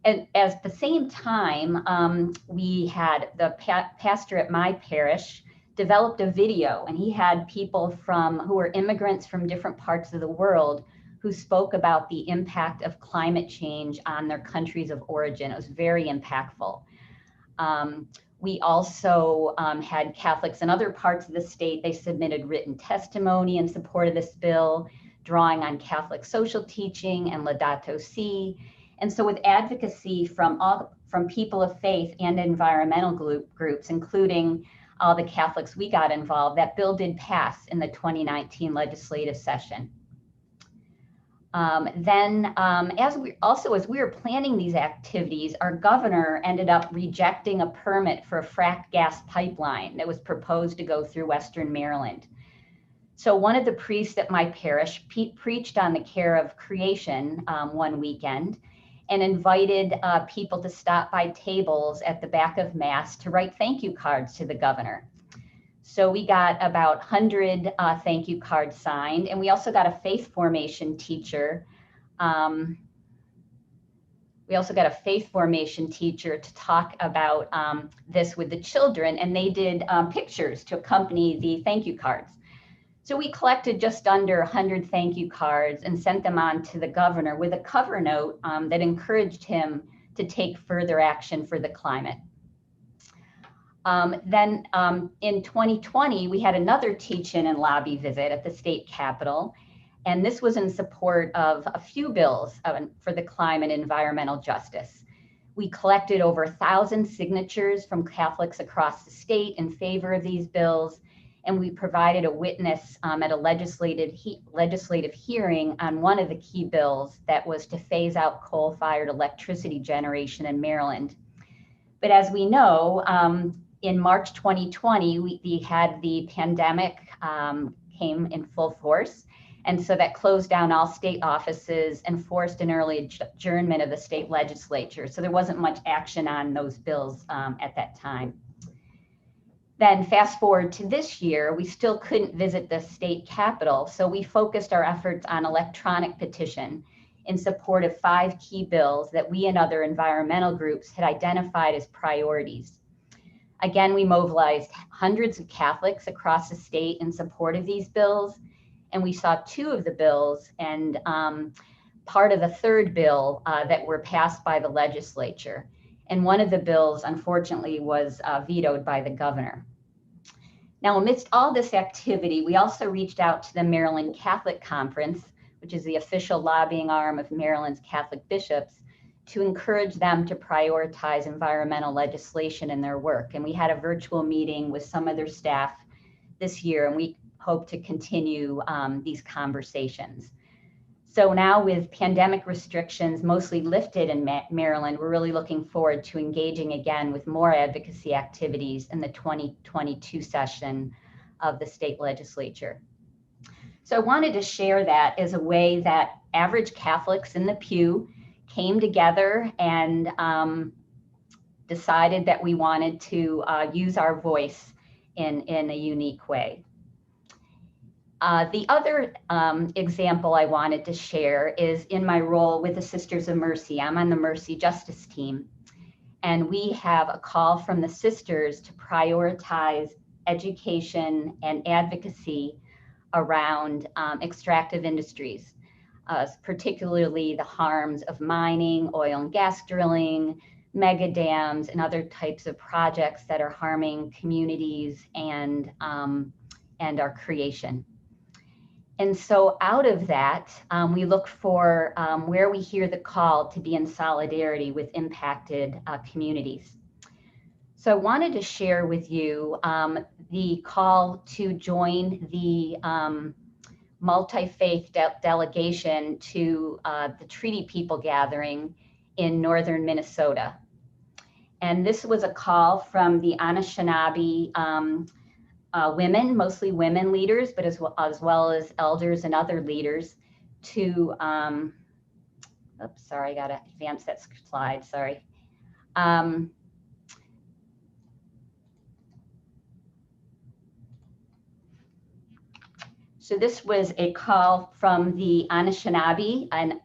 And at the same time, we had the pastor at my parish developed a video, and he had people who were immigrants from different parts of the world who spoke about the impact of climate change on their countries of origin. It was very impactful. We also had Catholics in other parts of the state. They submitted written testimony in support of this bill, drawing on Catholic social teaching and Laudato Si. And so with advocacy from people of faith and environmental groups, including all the Catholics we got involved, that bill did pass in the 2019 legislative session. As we were planning these activities, our governor ended up rejecting a permit for a fracked gas pipeline that was proposed to go through Western Maryland. So one of the priests at my parish preached on the care of creation one weekend and invited people to stop by tables at the back of Mass to write thank you cards to the governor. So we got about 100 thank you cards signed, and we also got a faith formation teacher. To talk about this with the children, and they did pictures to accompany the thank you cards. So we collected just under 100 thank you cards and sent them on to the governor with a cover note that encouraged him to take further action for the climate. In 2020, we had another teach-in and lobby visit at the state capitol, and this was in support of a few bills for the climate and environmental justice. We collected over 1,000 signatures from Catholics across the state in favor of these bills, and we provided a witness at a legislative hearing on one of the key bills that was to phase out coal-fired electricity generation in Maryland. But as we know, in March 2020, we had the pandemic came in full force. And so that closed down all state offices and forced an early adjournment of the state legislature. So there wasn't much action on those bills at that time. Then fast forward to this year, we still couldn't visit the state capitol. So we focused our efforts on electronic petition in support of 5 key bills that we and other environmental groups had identified as priorities. Again, we mobilized hundreds of Catholics across the state in support of these bills, and we saw 2 of the bills and part of the 3rd bill that were passed by the legislature. And one of the bills, unfortunately, was vetoed by the governor. Now, amidst all this activity, we also reached out to the Maryland Catholic Conference, which is the official lobbying arm of Maryland's Catholic bishops, to encourage them to prioritize environmental legislation in their work. And we had a virtual meeting with some of their staff this year, and we hope to continue these conversations. So now with pandemic restrictions mostly lifted in Maryland, we're really looking forward to engaging again with more advocacy activities in the 2022 session of the state legislature. So I wanted to share that as a way that average Catholics in the pew came together and decided that we wanted to use our voice in a unique way. The other example I wanted to share is in my role with the Sisters of Mercy. I'm on the Mercy Justice team, and we have a call from the sisters to prioritize education and advocacy around extractive industries, particularly the harms of mining, oil and gas drilling, mega dams, and other types of projects that are harming communities and our creation. And so out of that, we look for where we hear the call to be in solidarity with impacted communities. So I wanted to share with you the call to join the multi-faith delegation to the Treaty People Gathering in northern Minnesota. And this was a call from the Anishinaabe women, mostly women leaders, but as well as elders and other leaders to, oops, sorry, I gotta advance that slide, sorry. So this was a call from the Anishinaabe and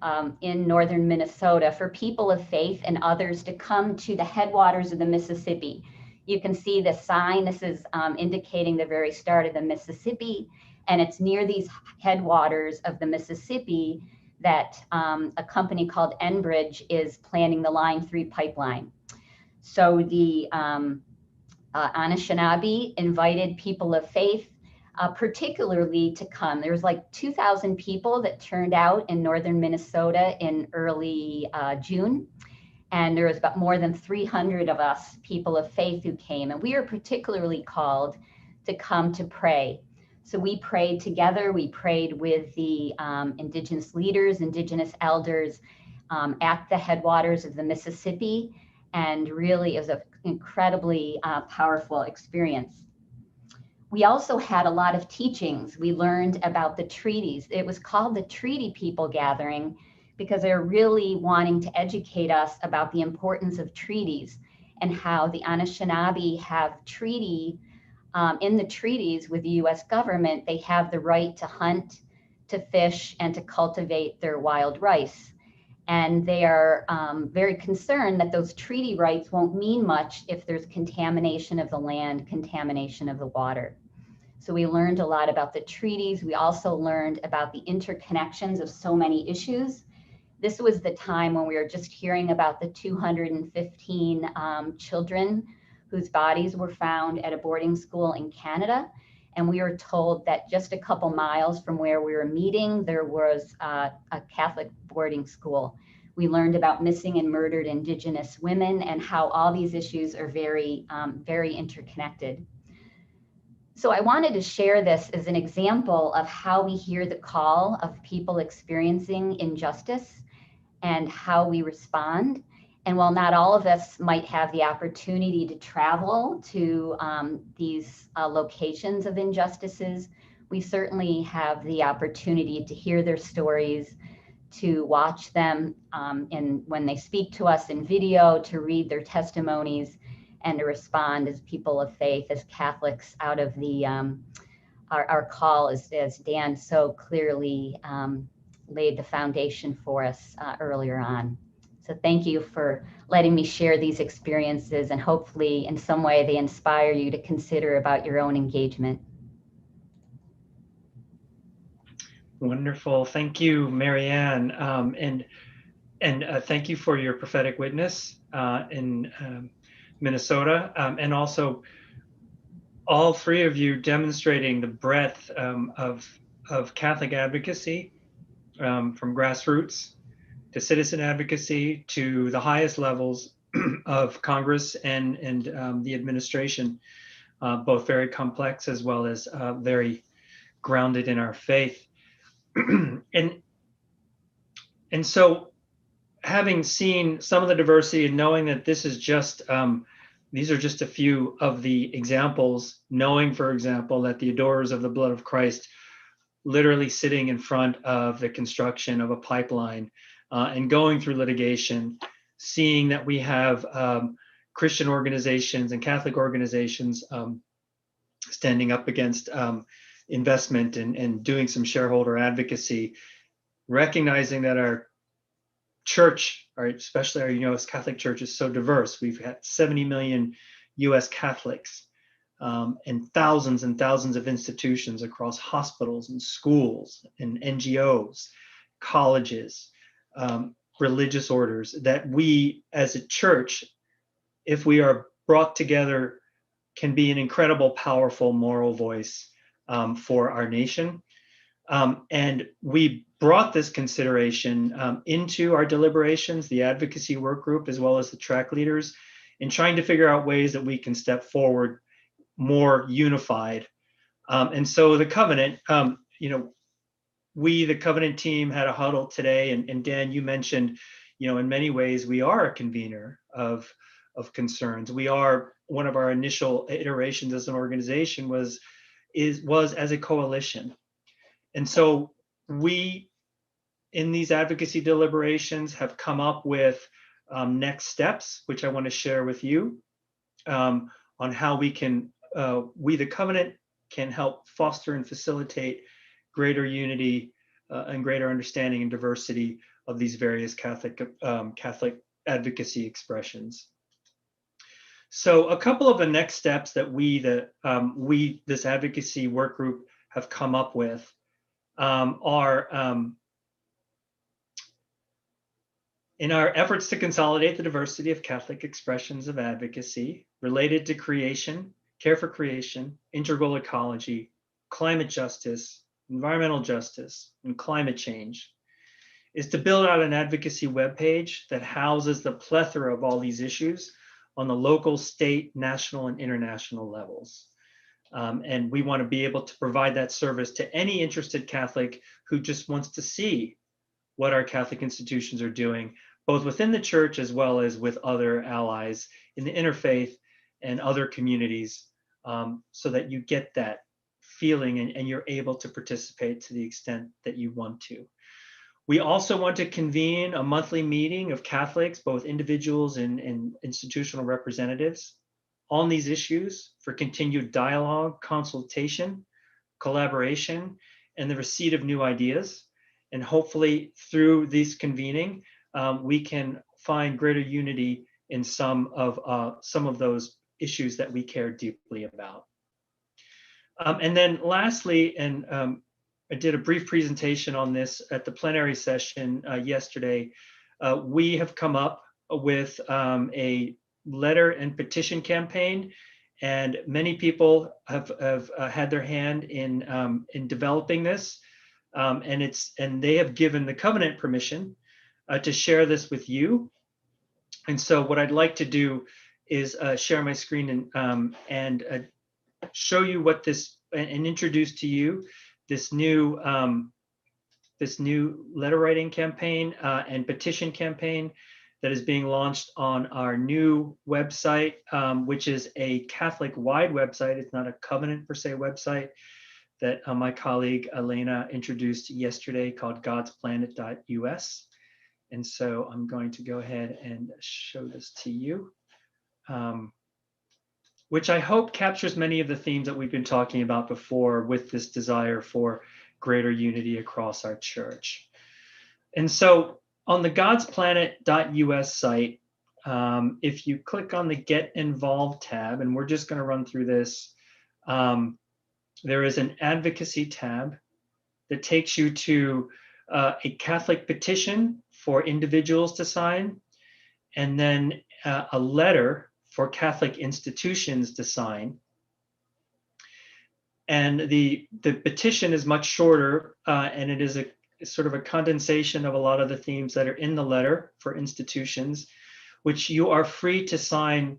in northern Minnesota for people of faith and others to come to the headwaters of the Mississippi. You can see the sign. This is indicating the very start of the Mississippi, and it's near these headwaters of the Mississippi that a company called Enbridge is planning the Line 3 pipeline. So the Anishinaabe invited people of faith particularly to come. There was like 2,000 people that turned out in northern Minnesota in early June. And there was about more than 300 of us, people of faith, who came. And we were particularly called to come to pray. So we prayed together. We prayed with the indigenous leaders, indigenous elders at the headwaters of the Mississippi. And really, it was an incredibly powerful experience. We also had a lot of teachings. We learned about the treaties. It was called the Treaty People Gathering because they're really wanting to educate us about the importance of treaties and how the Anishinaabe have in the treaties with the US government, they have the right to hunt, to fish, and to cultivate their wild rice. And they are very concerned that those treaty rights won't mean much if there's contamination of the land, contamination of the water. So we learned a lot about the treaties. We also learned about the interconnections of so many issues. This was the time when we were just hearing about the 215 children whose bodies were found at a boarding school in Canada. And we were told that just a couple miles from where we were meeting, there was a Catholic boarding school. We learned about missing and murdered Indigenous women and how all these issues are very, very interconnected. So I wanted to share this as an example of how we hear the call of people experiencing injustice and how we respond. And while not all of us might have the opportunity to travel to these locations of injustices, we certainly have the opportunity to hear their stories, to watch them when they speak to us in video, to read their testimonies, and to respond as people of faith, as Catholics, out of the our call, as Dan so clearly laid the foundation for us earlier on. So thank you for letting me share these experiences, and hopefully in some way they inspire you to consider about your own engagement. Wonderful. Thank you, Marianne. And thank you for your prophetic witness in Minnesota, and also all three of you demonstrating the breadth of Catholic advocacy, from grassroots to citizen advocacy to the highest levels of Congress and the administration, both very complex as well as very grounded in our faith. And so, having seen some of the diversity and knowing that this is just these are just a few of the examples, knowing, for example, that the adorers of the blood of Christ literally sitting in front of the construction of a pipeline and going through litigation, seeing that we have Christian organizations and Catholic organizations standing up against investment and doing some shareholder advocacy, recognizing that our church, especially our U.S. Catholic Church, is so diverse. We've had 70 million U.S. Catholics and thousands of institutions across hospitals and schools and NGOs, colleges, religious orders, that we as a church, if we are brought together, can be an incredible, powerful moral voice for our nation. And we brought this consideration into our deliberations, the advocacy work group, as well as the track leaders, in trying to figure out ways that we can step forward more unified. And so the covenant, we, the covenant team, had a huddle today, and Dan, you mentioned, in many ways we are a convener of concerns. We are, one of our initial iterations as an organization was as a coalition. And so we, in these advocacy deliberations, have come up with next steps, which I want to share with you, on how we can, we the covenant can help foster and facilitate greater unity and greater understanding and diversity of these various Catholic advocacy expressions. So a couple of the next steps that this advocacy work group, have come up with are in our efforts to consolidate the diversity of Catholic expressions of advocacy related to creation, care for creation, integral ecology, climate justice, environmental justice, and climate change, is to build out an advocacy webpage that houses the plethora of all these issues on the local, state, national, and international levels. And we want to be able to provide that service to any interested Catholic who just wants to see what our Catholic institutions are doing, both within the church as well as with other allies in the interfaith and other communities, so that you get that feeling and you're able to participate to the extent that you want to. We also want to convene a monthly meeting of Catholics, both individuals and institutional representatives, on these issues for continued dialogue, consultation, collaboration, and the receipt of new ideas. And hopefully through this convening, we can find greater unity in some of those issues that we care deeply about. And then lastly, and I did a brief presentation on this at the plenary session yesterday, we have come up with a letter and petition campaign, and many people have had their hand in developing this, and they have given the covenant permission to share this with you. And so what I'd like to do is share my screen and show you what this, and introduce to you this new letter writing campaign and petition campaign that is being launched on our new website, which is a Catholic-wide website. It's not a covenant per se website, that my colleague Elena introduced yesterday, called godsplanet.us. And so I'm going to go ahead and show this to you, which I hope captures many of the themes that we've been talking about before, with this desire for greater unity across our church. And so on the godsplanet.us site, if you click on the Get Involved tab, and we're just going to run through this, there is an advocacy tab that takes you to a Catholic petition for individuals to sign, and then a letter for Catholic institutions to sign. And the petition is much shorter, and it is a sort of a condensation of a lot of the themes that are in the letter for institutions, which you are free to sign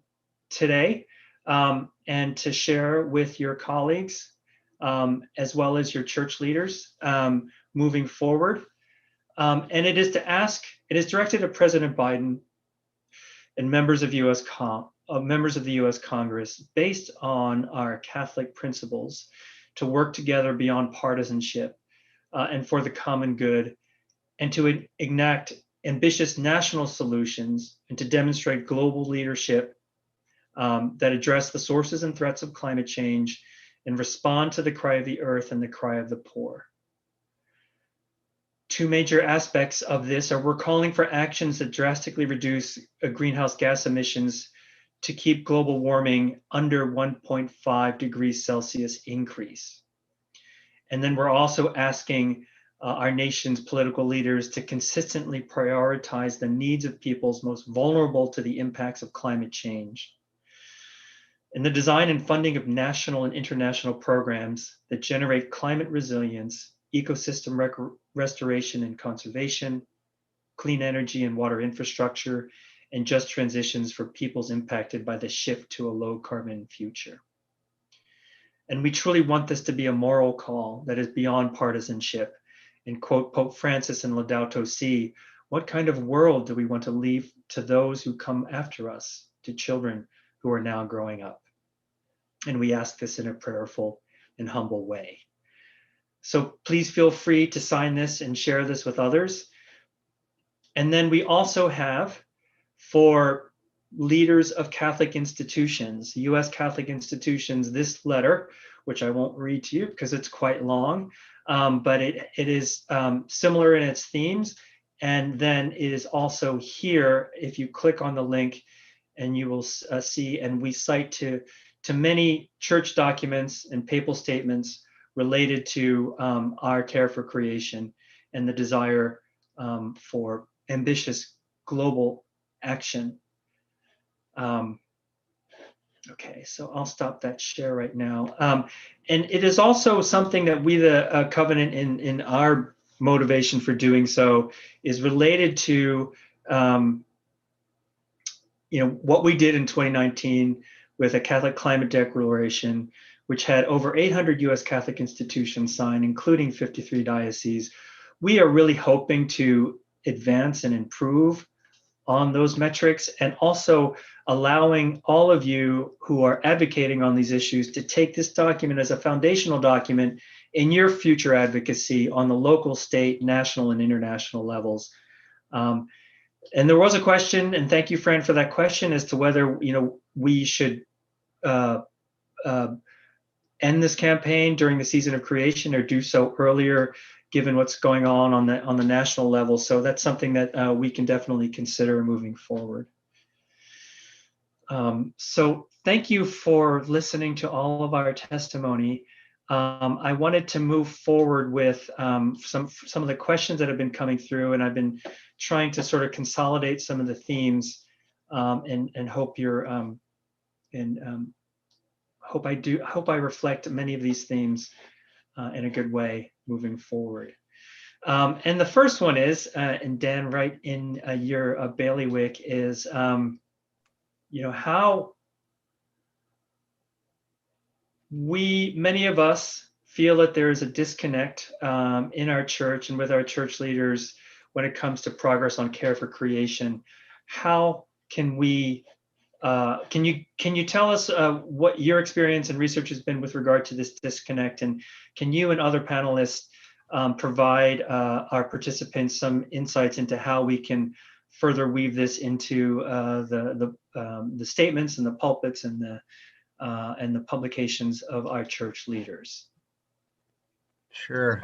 today and to share with your colleagues, as well as your church leaders moving forward. And it is directed to President Biden and members of the U.S. Congress, based on our Catholic principles, to work together beyond partisanship and for the common good, and to enact ambitious national solutions, and to demonstrate global leadership that address the sources and threats of climate change and respond to the cry of the earth and the cry of the poor. Two major aspects of this are, we're calling for actions that drastically reduce greenhouse gas emissions to keep global warming under 1.5 degrees Celsius increase. And then we're also asking our nation's political leaders to consistently prioritize the needs of peoples most vulnerable to the impacts of climate change. And the design and funding of national and international programs that generate climate resilience, ecosystem restoration and conservation, clean energy and water infrastructure, and just transitions for peoples impacted by the shift to a low carbon future. And we truly want this to be a moral call that is beyond partisanship. And quote Pope Francis in Laudato Si, what kind of world do we want to leave to those who come after us, to children who are now growing up? And we ask this in a prayerful and humble way. So please feel free to sign this and share this with others. And then we also have, for leaders of Catholic institutions, U.S. Catholic institutions, this letter, which I won't read to you because it's quite long, but it is similar in its themes. And then it is also here, if you click on the link, and you will see, and we cite to many church documents and papal statements related to our care for creation and the desire for ambitious global action. Okay, so I'll stop that share right now. And it is also something that we, the Covenant, in our motivation for doing so, is related to what we did in 2019 with a Catholic Climate Declaration, which had over 800 U.S. Catholic institutions sign, including 53 dioceses. We are really hoping to advance and improve on those metrics, and also allowing all of you who are advocating on these issues to take this document as a foundational document in your future advocacy on the local, state, national, and international levels. And there was a question, and thank you, Fran, for that question, as to whether we should end this campaign during the season of creation or do so earlier, given what's going on the national level. So that's something that we can definitely consider moving forward. So thank you for listening to all of our testimony. I wanted to move forward with some of the questions that have been coming through, and I've been trying to sort of consolidate some of the themes, and hope you're hope I reflect many of these themes in a good way moving forward. And the first one is, and Dan, right in your bailiwick, is how many of us feel that there is a disconnect in our church and with our church leaders when it comes to progress on care for creation. How can we, can you tell us what your experience and research has been with regard to this disconnect, and can you and other panelists provide our participants some insights into how we can further weave this into the statements and the pulpits and the publications of our church leaders? Sure.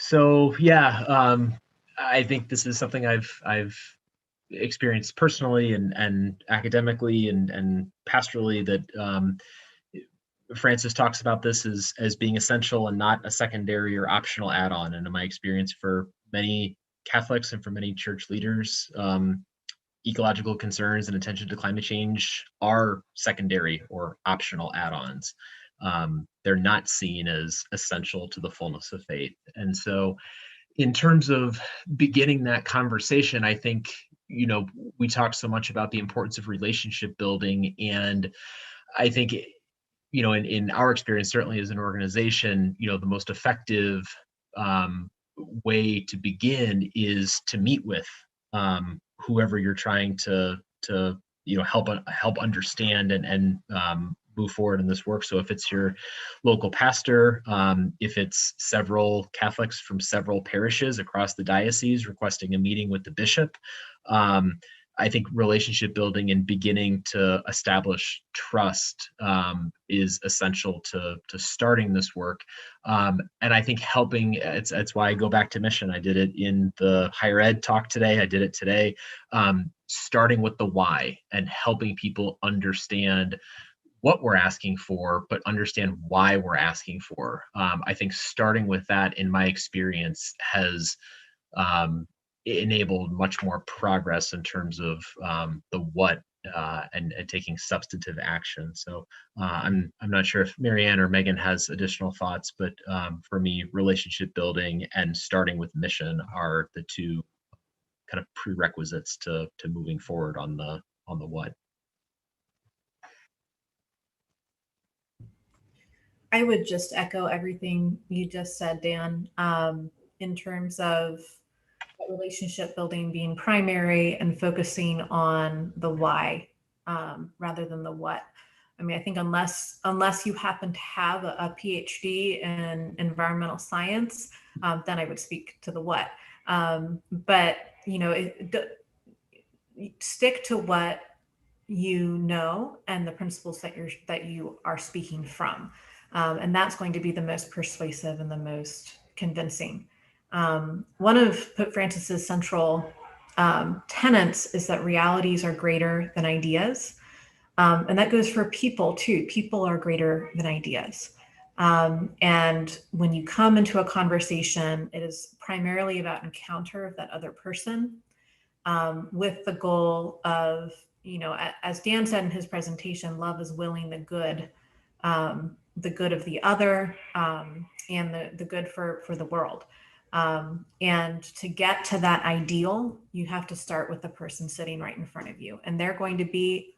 So yeah, I think this is something I've experienced personally and academically and pastorally, that Francis talks about this as being essential and not a secondary or optional add-on. And in my experience, for many Catholics and for many church leaders, ecological concerns and attention to climate change are secondary or optional add-ons. They're not seen as essential to the fullness of faith. And so in terms of beginning that conversation, I think, we talk so much about the importance of relationship building. And I think, in our experience, certainly as an organization, the most effective way to begin is to meet with whoever you're trying to help understand and move forward in this work. So if it's your local pastor, if it's several Catholics from several parishes across the diocese requesting a meeting with the bishop, I think relationship building and beginning to establish trust is essential to starting this work. And I think helping, it's why I go back to mission. I did it in the higher ed talk today. I did it today, starting with the why and helping people understand what we're asking for, but understand why we're asking for. I think starting with that, in my experience, has enabled much more progress in terms of the what and taking substantive action. So I'm not sure if Marianne or Megan has additional thoughts, but for me, relationship building and starting with mission are the two kind of prerequisites to moving forward on the what. I would just echo everything you just said, Dan, in terms of relationship building being primary and focusing on the why rather than the what. I mean, I think unless you happen to have a PhD in environmental science, then I would speak to the what. But stick to what you know and the principles that you are speaking from. And that's going to be the most persuasive and the most convincing. One of Pope Francis's central tenets is that realities are greater than ideas. And that goes for people too. People are greater than ideas. And when you come into a conversation, it is primarily about encounter of that other person, with the goal of, as Dan said in his presentation, love is willing the good of the other, and the good for the world. And to get to that ideal, you have to start with the person sitting right in front of you. And they're going to be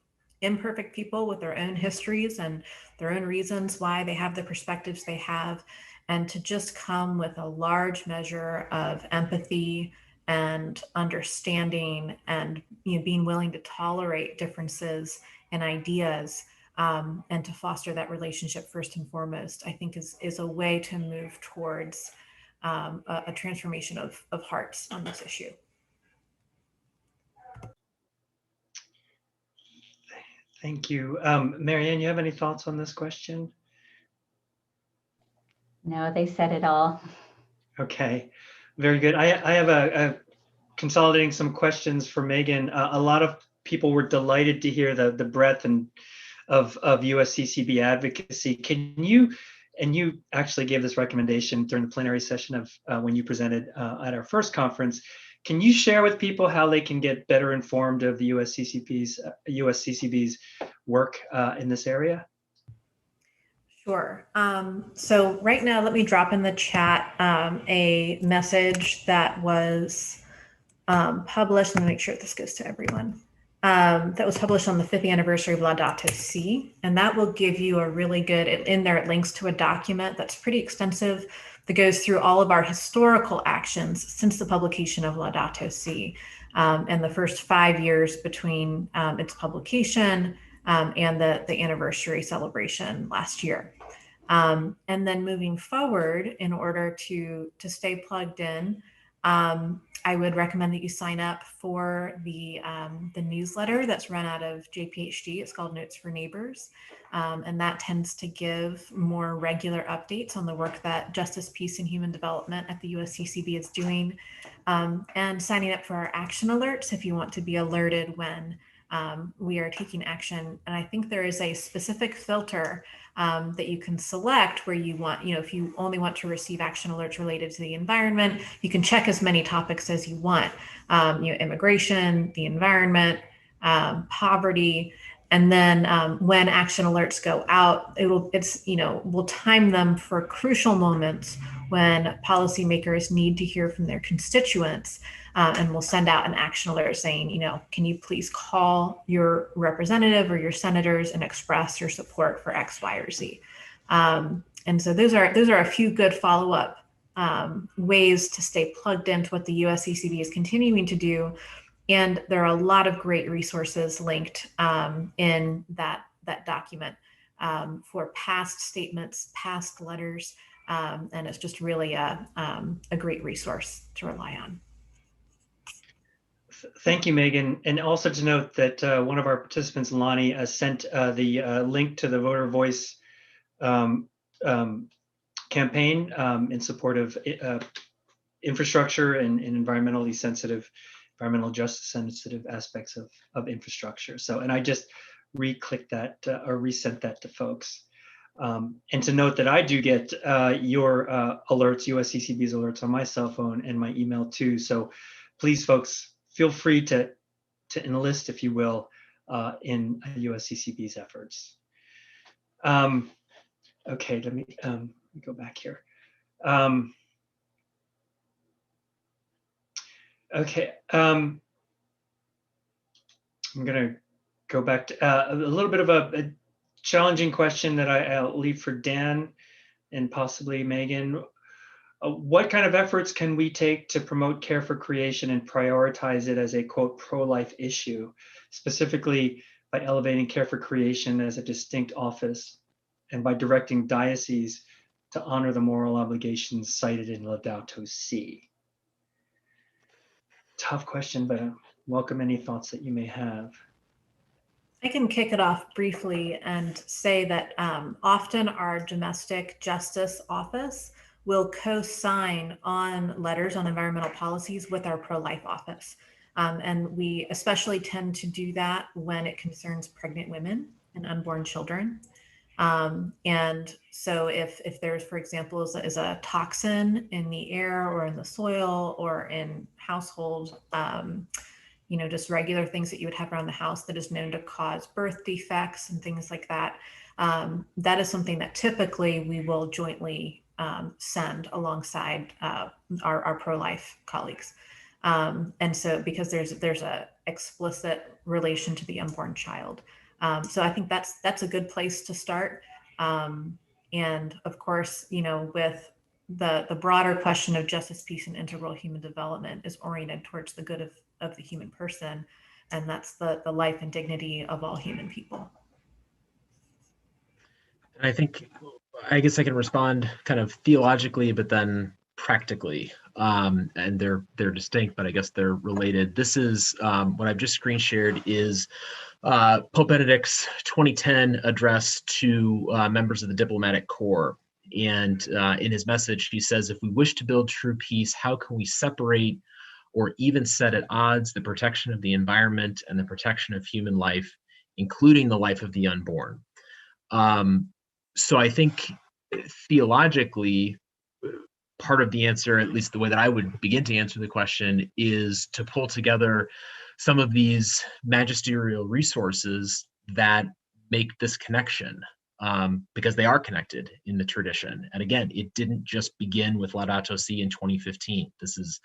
imperfect people with their own histories and their own reasons why they have the perspectives they have. And to just come with a large measure of empathy and understanding and being willing to tolerate differences and ideas, and to foster that relationship first and foremost, I think is a way to move towards a transformation of hearts on this issue. Thank you. Marianne, you have any thoughts on this question? No, they said it all. Okay, very good. I have a consolidating some questions for Megan. A lot of people were delighted to hear the breadth and of USCCB advocacy. And you actually gave this recommendation during the plenary session of when you presented at our first conference. Can you share with people how they can get better informed of the USCCB's work in this area? Sure. So right now, let me drop in the chat a message that was published. Let me make sure this goes to everyone. That was published on the 5th anniversary of Laudato Si, and that will give you a really good, in there it links to a document that's pretty extensive that goes through all of our historical actions since the publication of Laudato Si, and the first 5 years between its publication and the anniversary celebration last year. And then moving forward, in order to stay plugged in, I would recommend that you sign up for the newsletter that's run out of JPHD. It's called Notes for Neighbors. And that tends to give more regular updates on the work that Justice, Peace, and Human Development at the USCCB is doing. And signing up for our action alerts if you want to be alerted when we are taking action. And I think there is a specific filter that you can select where you want, if you only want to receive action alerts related to the environment, you can check as many topics as you want, immigration, the environment, poverty. And then when action alerts go out, we'll time them for crucial moments when policymakers need to hear from their constituents. And we'll send out an action alert saying, can you please call your representative or your senators and express your support for X, Y, or Z. And so those are a few good follow-up ways to stay plugged into what the USCCB is continuing to do. And there are a lot of great resources linked in that document for past statements, past letters, and it's just really a great resource to rely on. Thank you, Megan. And also to note that one of our participants, Lonnie, sent the link to the Voter Voice campaign in support of infrastructure and environmental justice sensitive aspects of infrastructure. So, and I just re-clicked that or resent that to folks. And to note that I do get your alerts, USCCB's alerts on my cell phone and my email too. So please, folks, feel free to enlist, if you will, in USCCB's efforts. Okay, let me go back here. Okay, I'm gonna go back to a little bit of a challenging question that I'll leave for Dan and possibly Megan. What kind of efforts can we take to promote care for creation and prioritize it as a, quote, pro-life issue, specifically by elevating care for creation as a distinct office and by directing dioceses to honor the moral obligations cited in Laudato Si? Tough question, but I welcome any thoughts that you may have. I can kick it off briefly and say that often our domestic justice office will co-sign on letters on environmental policies with our pro-life office. And we especially tend to do that when it concerns pregnant women and unborn children. And so if there's, for example, is a toxin in the air or in the soil or in household, just regular things that you would have around the house that is known to cause birth defects and things like that, that is something that typically we will jointly send alongside our pro-life colleagues. And so because there's a explicit relation to the unborn child. So I think that's a good place to start. And of course, with the broader question of justice, peace, and integral human development is oriented towards the good of the human person. And that's the life and dignity of all human people. I guess I can respond kind of theologically, but then practically. And they're distinct, but I guess they're related. This is what I've just screen shared is Pope Benedict's 2010 address to members of the diplomatic corps. And in his message, he says, if we wish to build true peace, how can we separate or even set at odds the protection of the environment and the protection of human life, including the life of the unborn? So I think theologically, part of the answer, at least the way that I would begin to answer the question, is to pull together some of these magisterial resources that make this connection, because they are connected in the tradition. And again, it didn't just begin with Laudato Si in 2015. This is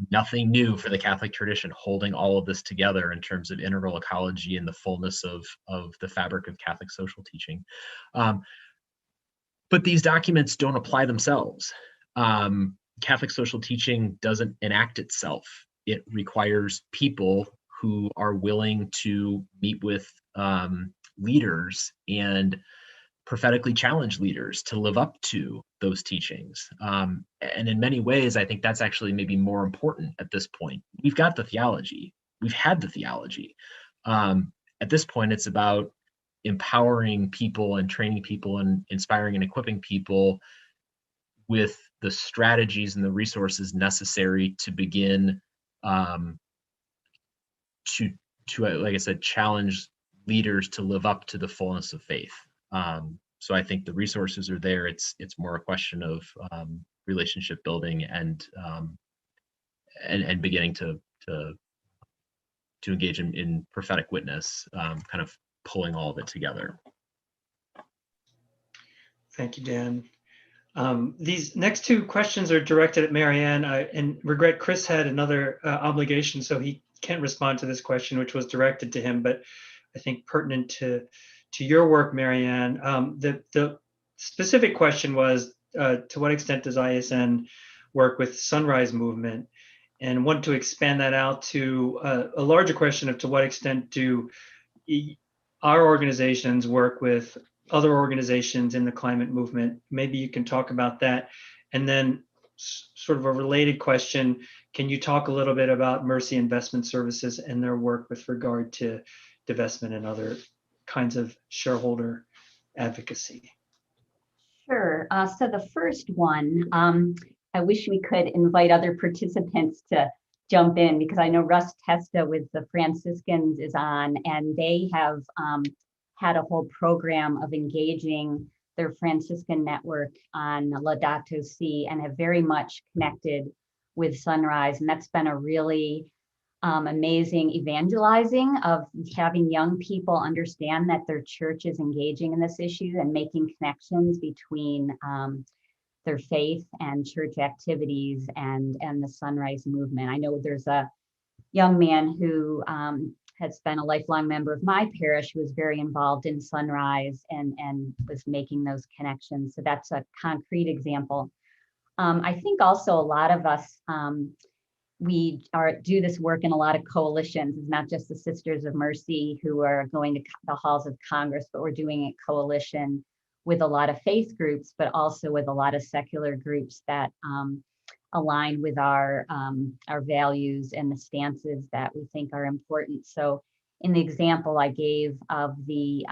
nothing new for the Catholic tradition, holding all of this together in terms of integral ecology and the fullness of the fabric of Catholic social teaching. But these documents don't apply themselves. Catholic social teaching doesn't enact itself. It requires people who are willing to meet with leaders and prophetically challenge leaders to live up to those teachings. And in many ways, I think that's actually maybe more important at this point. We've got the theology. We've had the theology. At this point, it's about empowering people and training people and inspiring and equipping people with the strategies and the resources necessary to begin to like I said, challenge leaders to live up to the fullness of faith. So I think the resources are there. It's more a question of relationship building and beginning to engage in prophetic witness, kind of pulling all of it together. Thank you, Dan. These next two questions are directed at Marianne, and regret Chris had another obligation, so he can't respond to this question, which was directed to him, but I think pertinent to your work, Marianne. The specific question was, to what extent does ISN work with Sunrise Movement? And want to expand that out to a larger question of to what extent do our organizations work with other organizations in the climate movement? Maybe you can talk about that. And then sort of a related question, can you talk a little bit about Mercy Investment Services and their work with regard to divestment and other kinds of shareholder advocacy? Sure. So the first one, I wish we could invite other participants to jump in, because I know Russ Testa with the Franciscans is on, and they have had a whole program of engaging their Franciscan network on Laudato Si and have very much connected with Sunrise. And that's been a really amazing evangelizing of having young people understand that their church is engaging in this issue and making connections between their faith and church activities and the Sunrise Movement. I know there's a young man who has been a lifelong member of my parish who was very involved in Sunrise and was making those connections. So that's a concrete example. I think also a lot of us, we do this work in a lot of coalitions. It's not just the Sisters of Mercy who are going to the halls of Congress, but we're doing a coalition with a lot of faith groups, but also with a lot of secular groups that align with our values and the stances that we think are important. So in the example I gave of the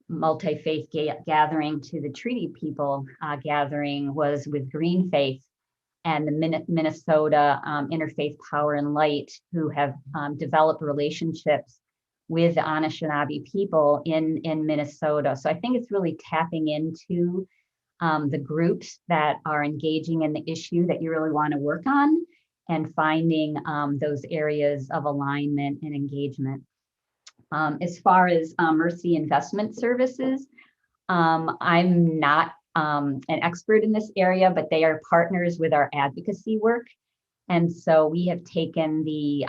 multi-faith gathering to the Treaty People gathering was with Green Faith and the Minnesota Interfaith Power and Light, who have developed relationships with the Anishinaabe people in Minnesota. So I think it's really tapping into the groups that are engaging in the issue that you really want to work on and finding those areas of alignment and engagement. As far as Mercy Investment Services, I'm not an expert in this area, but they are partners with our advocacy work. And so we have taken the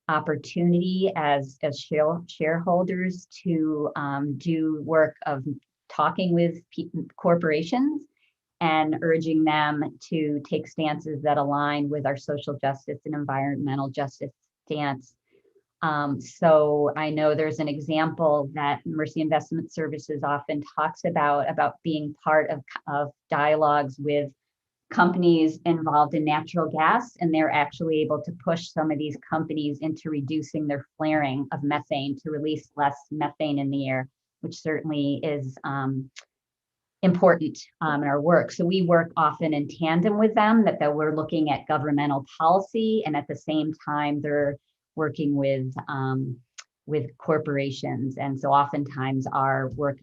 opportunity as shareholders to do work of talking with corporations and urging them to take stances that align with our social justice and environmental justice stance. So I know there's an example that Mercy Investment Services often talks about being part of dialogues with companies involved in natural gas, and they're actually able to push some of these companies into reducing their flaring of methane to release less methane in the air, which certainly is important in our work. So we work often in tandem with them, that we're looking at governmental policy, and at the same time they're working with corporations. And so oftentimes our work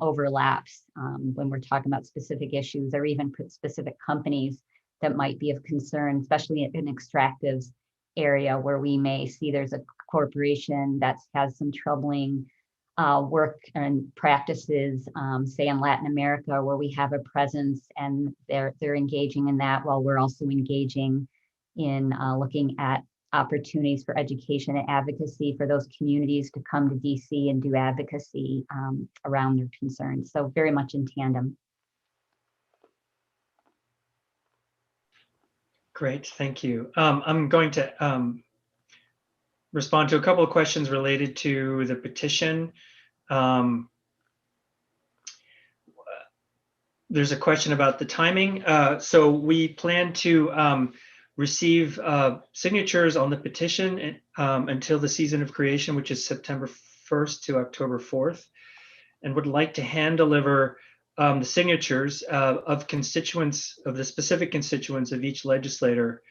overlaps when we're talking about specific issues or even specific companies that might be of concern, especially in an extractive area where we may see there's a corporation that has some troubling work and practices, say in Latin America, where we have a presence, and they're engaging in that while we're also engaging in looking at opportunities for education and advocacy for those communities to come to DC and do advocacy around their concerns. So very much in tandem. Great, thank you. I'm going to respond to a couple of questions related to the petition. There's a question about the timing. So we plan to receive signatures on the petition until the season of creation, which is September 1st to October 4th, and would like to hand deliver the signatures of constituents, of the specific constituents of each legislator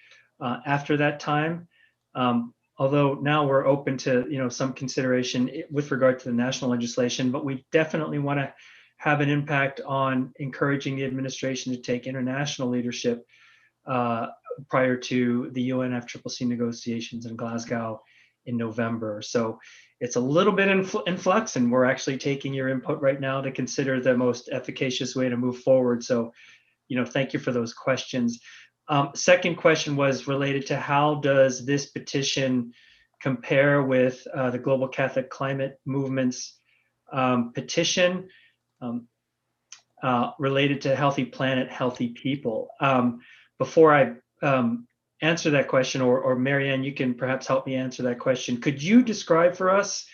after that time. Although now we're open to some consideration with regard to the national legislation, but we definitely want to have an impact on encouraging the administration to take international leadership prior to the UNFCCC negotiations in Glasgow in November. So it's a little bit in flux, and we're actually taking your input right now to consider the most efficacious way to move forward. So, thank you for those questions. Second question was related to how does this petition compare with the Global Catholic Climate Movement's petition related to Healthy Planet, Healthy People. Before I answer that question, or Marianne, you can perhaps help me answer that question. Could you describe for us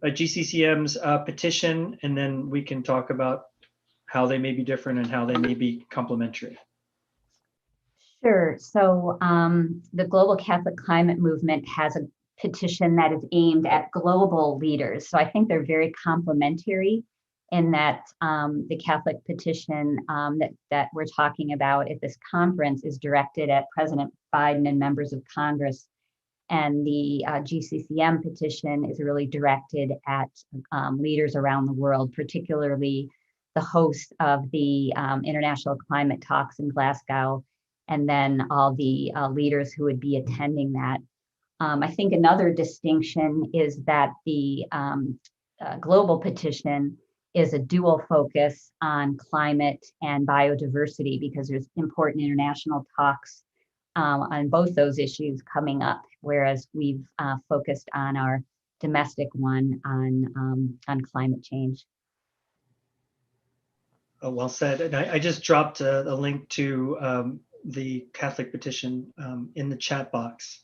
GCCM's petition, and then we can talk about how they may be different and how they may be complementary? Sure. So the Global Catholic Climate Movement has a petition that is aimed at global leaders. So I think they're very complementary in that the Catholic petition that we're talking about at this conference is directed at President Biden and members of Congress. And the GCCM petition is really directed at leaders around the world, particularly the host of the International Climate Talks in Glasgow, and then all the leaders who would be attending that. I think another distinction is that the global petition is a dual focus on climate and biodiversity, because there's important international talks on both those issues coming up, whereas we've focused on our domestic one on climate change. Oh, well said. And I just dropped a link to the Catholic petition in the chat box.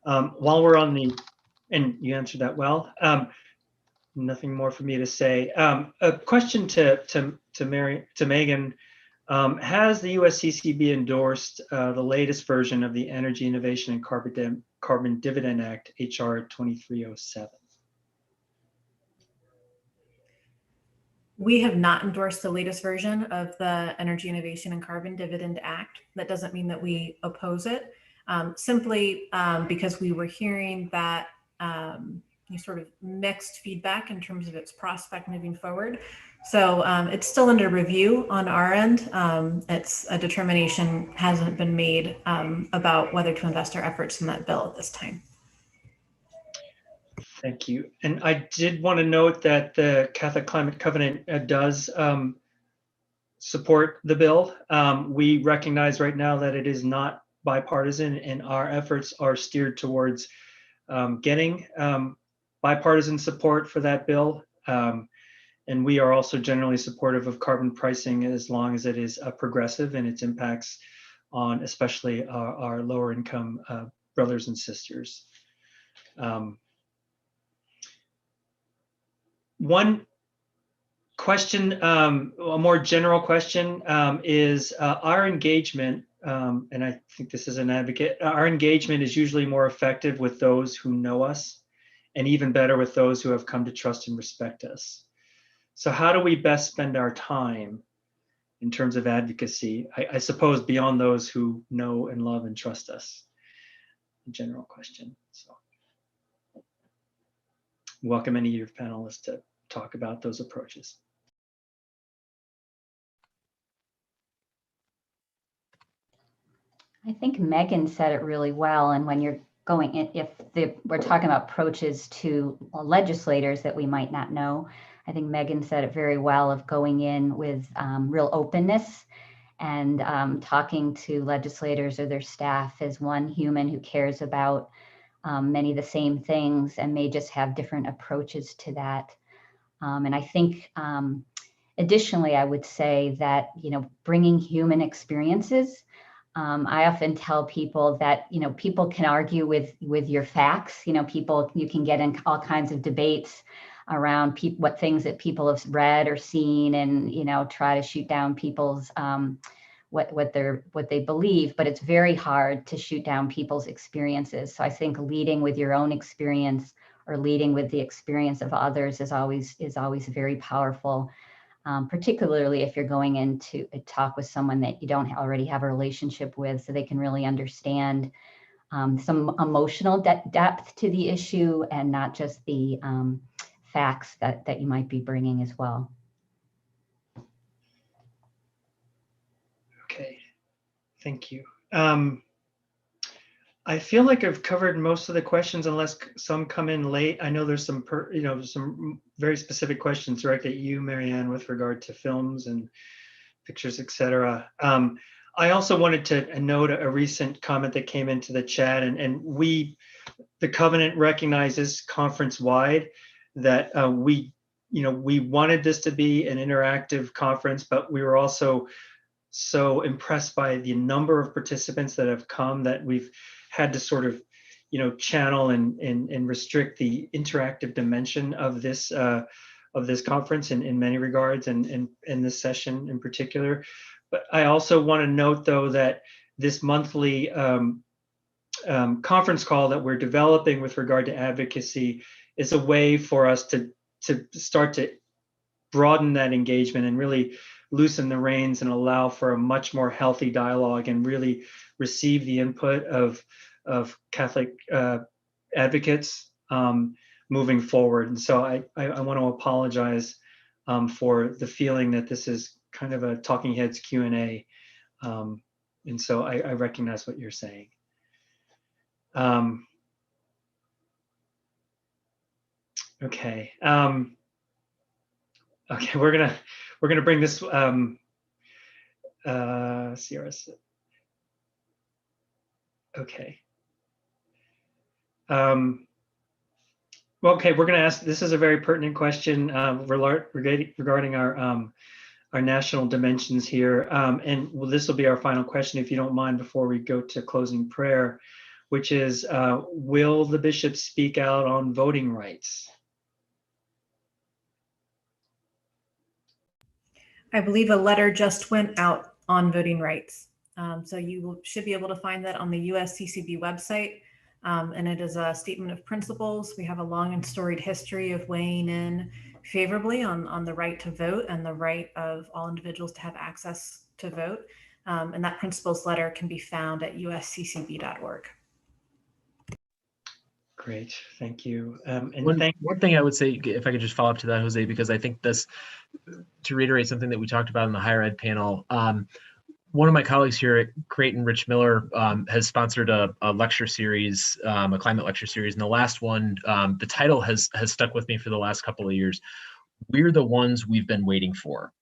While we're on and you answered that well. Nothing more for me to say. A question to Megan. Has the USCCB endorsed the latest version of the Energy Innovation and Carbon Dividend Act, HR 2307. We have not endorsed the latest version of the Energy Innovation and Carbon Dividend Act. That doesn't mean that we oppose it, simply because we were hearing that sort of mixed feedback in terms of its prospect moving forward. So it's still under review on our end. It's a determination hasn't been made about whether to invest our efforts in that bill at this time. Thank you. And I did want to note that the Catholic Climate Covenant does support the bill. We recognize right now that it is not bipartisan, and our efforts are steered towards getting bipartisan support for that bill. And we are also generally supportive of carbon pricing as long as it is progressive in its impacts on especially our lower income brothers and sisters. One question, a more general question, is our engagement, and I think this is an advocate, our engagement is usually more effective with those who know us, and even better with those who have come to trust and respect us. So how do we best spend our time in terms of advocacy? I suppose beyond those who know and love and trust us. A general question. So welcome any of your panelists to talk about those approaches. I think Megan said it really well. And when you're going in, we're talking about approaches to legislators that we might not know, I think Megan said it very well, of going in with real openness and talking to legislators or their staff as one human who cares about many of the same things and may just have different approaches to that. And I think additionally, I would say that, bringing human experiences. I often tell people that, people can argue with your facts. You can get in all kinds of debates around what things that people have read or seen, and, try to shoot down people's what they believe, but it's very hard to shoot down people's experiences. So I think leading with your own experience or leading with the experience of others is always very powerful. Particularly if you're going into a talk with someone that you don't already have a relationship with, so they can really understand some emotional depth to the issue and not just the facts that you might be bringing as well. Okay, thank you. I feel like I've covered most of the questions, unless some come in late. I know there's some very specific questions directed at you, Marianne, with regard to films and pictures, etc. I also wanted to note a recent comment that came into the chat, and the Covenant recognizes conference-wide that we wanted this to be an interactive conference, but we were also so impressed by the number of participants that have come that we've had to sort of, channel and restrict the interactive dimension of this conference in many regards, and in this session in particular. But I also want to note, though, that this monthly conference call that we're developing with regard to advocacy is a way for us to start to broaden that engagement and really loosen the reins and allow for a much more healthy dialogue and really receive the input of Catholic advocates moving forward. And so I want to apologize for the feeling that this is kind of a talking heads Q&A. And so I recognize what you're saying. Okay. Okay, we're gonna bring this CRS. Okay. Okay, we're gonna ask. This is a very pertinent question regarding our national dimensions here, and this will be our final question, if you don't mind, before we go to closing prayer, which is, will the bishops speak out on voting rights? I believe a letter just went out on voting rights. So you should be able to find that on the USCCB website. And it is a statement of principles. We have a long and storied history of weighing in favorably on the right to vote and the right of all individuals to have access to vote. And that principles letter can be found at usccb.org. Great, thank you. And One thing I would say, if I could just follow up to that, Jose, because I think this, to reiterate something that we talked about in the higher ed panel, one of my colleagues here at Creighton, Rich Miller, has sponsored a lecture series, a climate lecture series. And the last one, the title has stuck with me for the last couple of years. We're the ones we've been waiting for.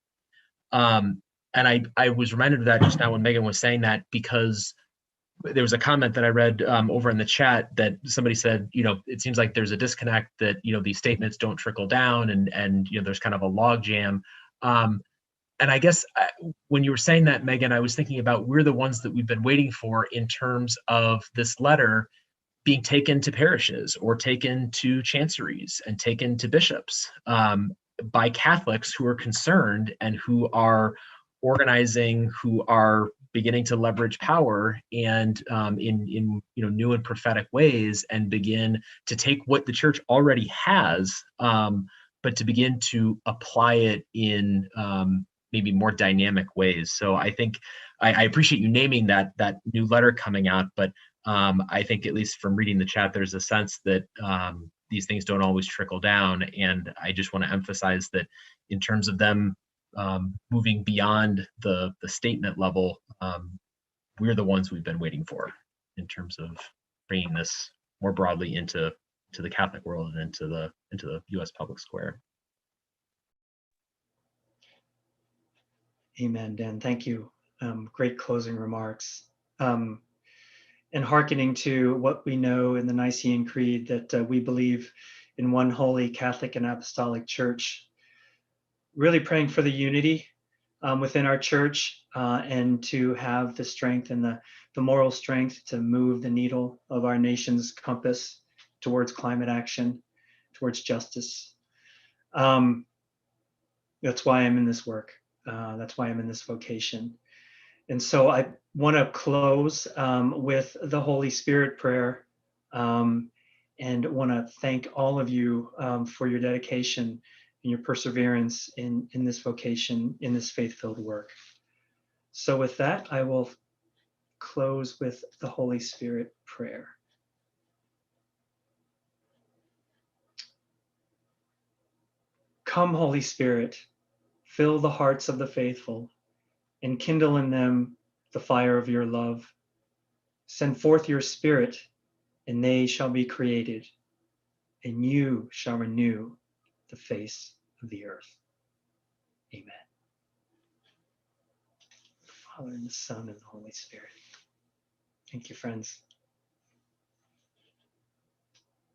And I was reminded of that just now when Megan was saying that, because there was a comment that I read over in the chat that somebody said, it seems like there's a disconnect, that, these statements don't trickle down, and there's kind of a log jam. And I guess when you were saying that, Megan, I was thinking about, we're the ones that we've been waiting for in terms of this letter being taken to parishes or taken to chanceries and taken to bishops by Catholics who are concerned and who are organizing, who are beginning to leverage power and in new and prophetic ways, and begin to take what the church already has, but to begin to apply it in maybe more dynamic ways. So I think I appreciate you naming that new letter coming out, but I think, at least from reading the chat, there's a sense that these things don't always trickle down. And I just want to emphasize that in terms of them moving beyond the statement level, we're the ones we've been waiting for in terms of bringing this more broadly into the Catholic world and into the U.S. public square. Amen, Dan. Thank you. Great closing remarks. And hearkening to what we know in the Nicene Creed, that we believe in one holy Catholic and Apostolic Church, really praying for the unity within our church, and to have the strength and the moral strength to move the needle of our nation's compass towards climate action, towards justice. That's why I'm in this work. That's why I'm in this vocation. And so I want to close with the Holy Spirit prayer, and want to thank all of you for your dedication and your perseverance in this vocation, in this faith-filled work. So with that, I will close with the Holy Spirit prayer. Come, Holy Spirit, fill the hearts of the faithful and kindle in them the fire of your love. Send forth your Spirit, and they shall be created, and you shall renew the face of the earth. Amen. The Father, and the Son, and the Holy Spirit. Thank you, friends.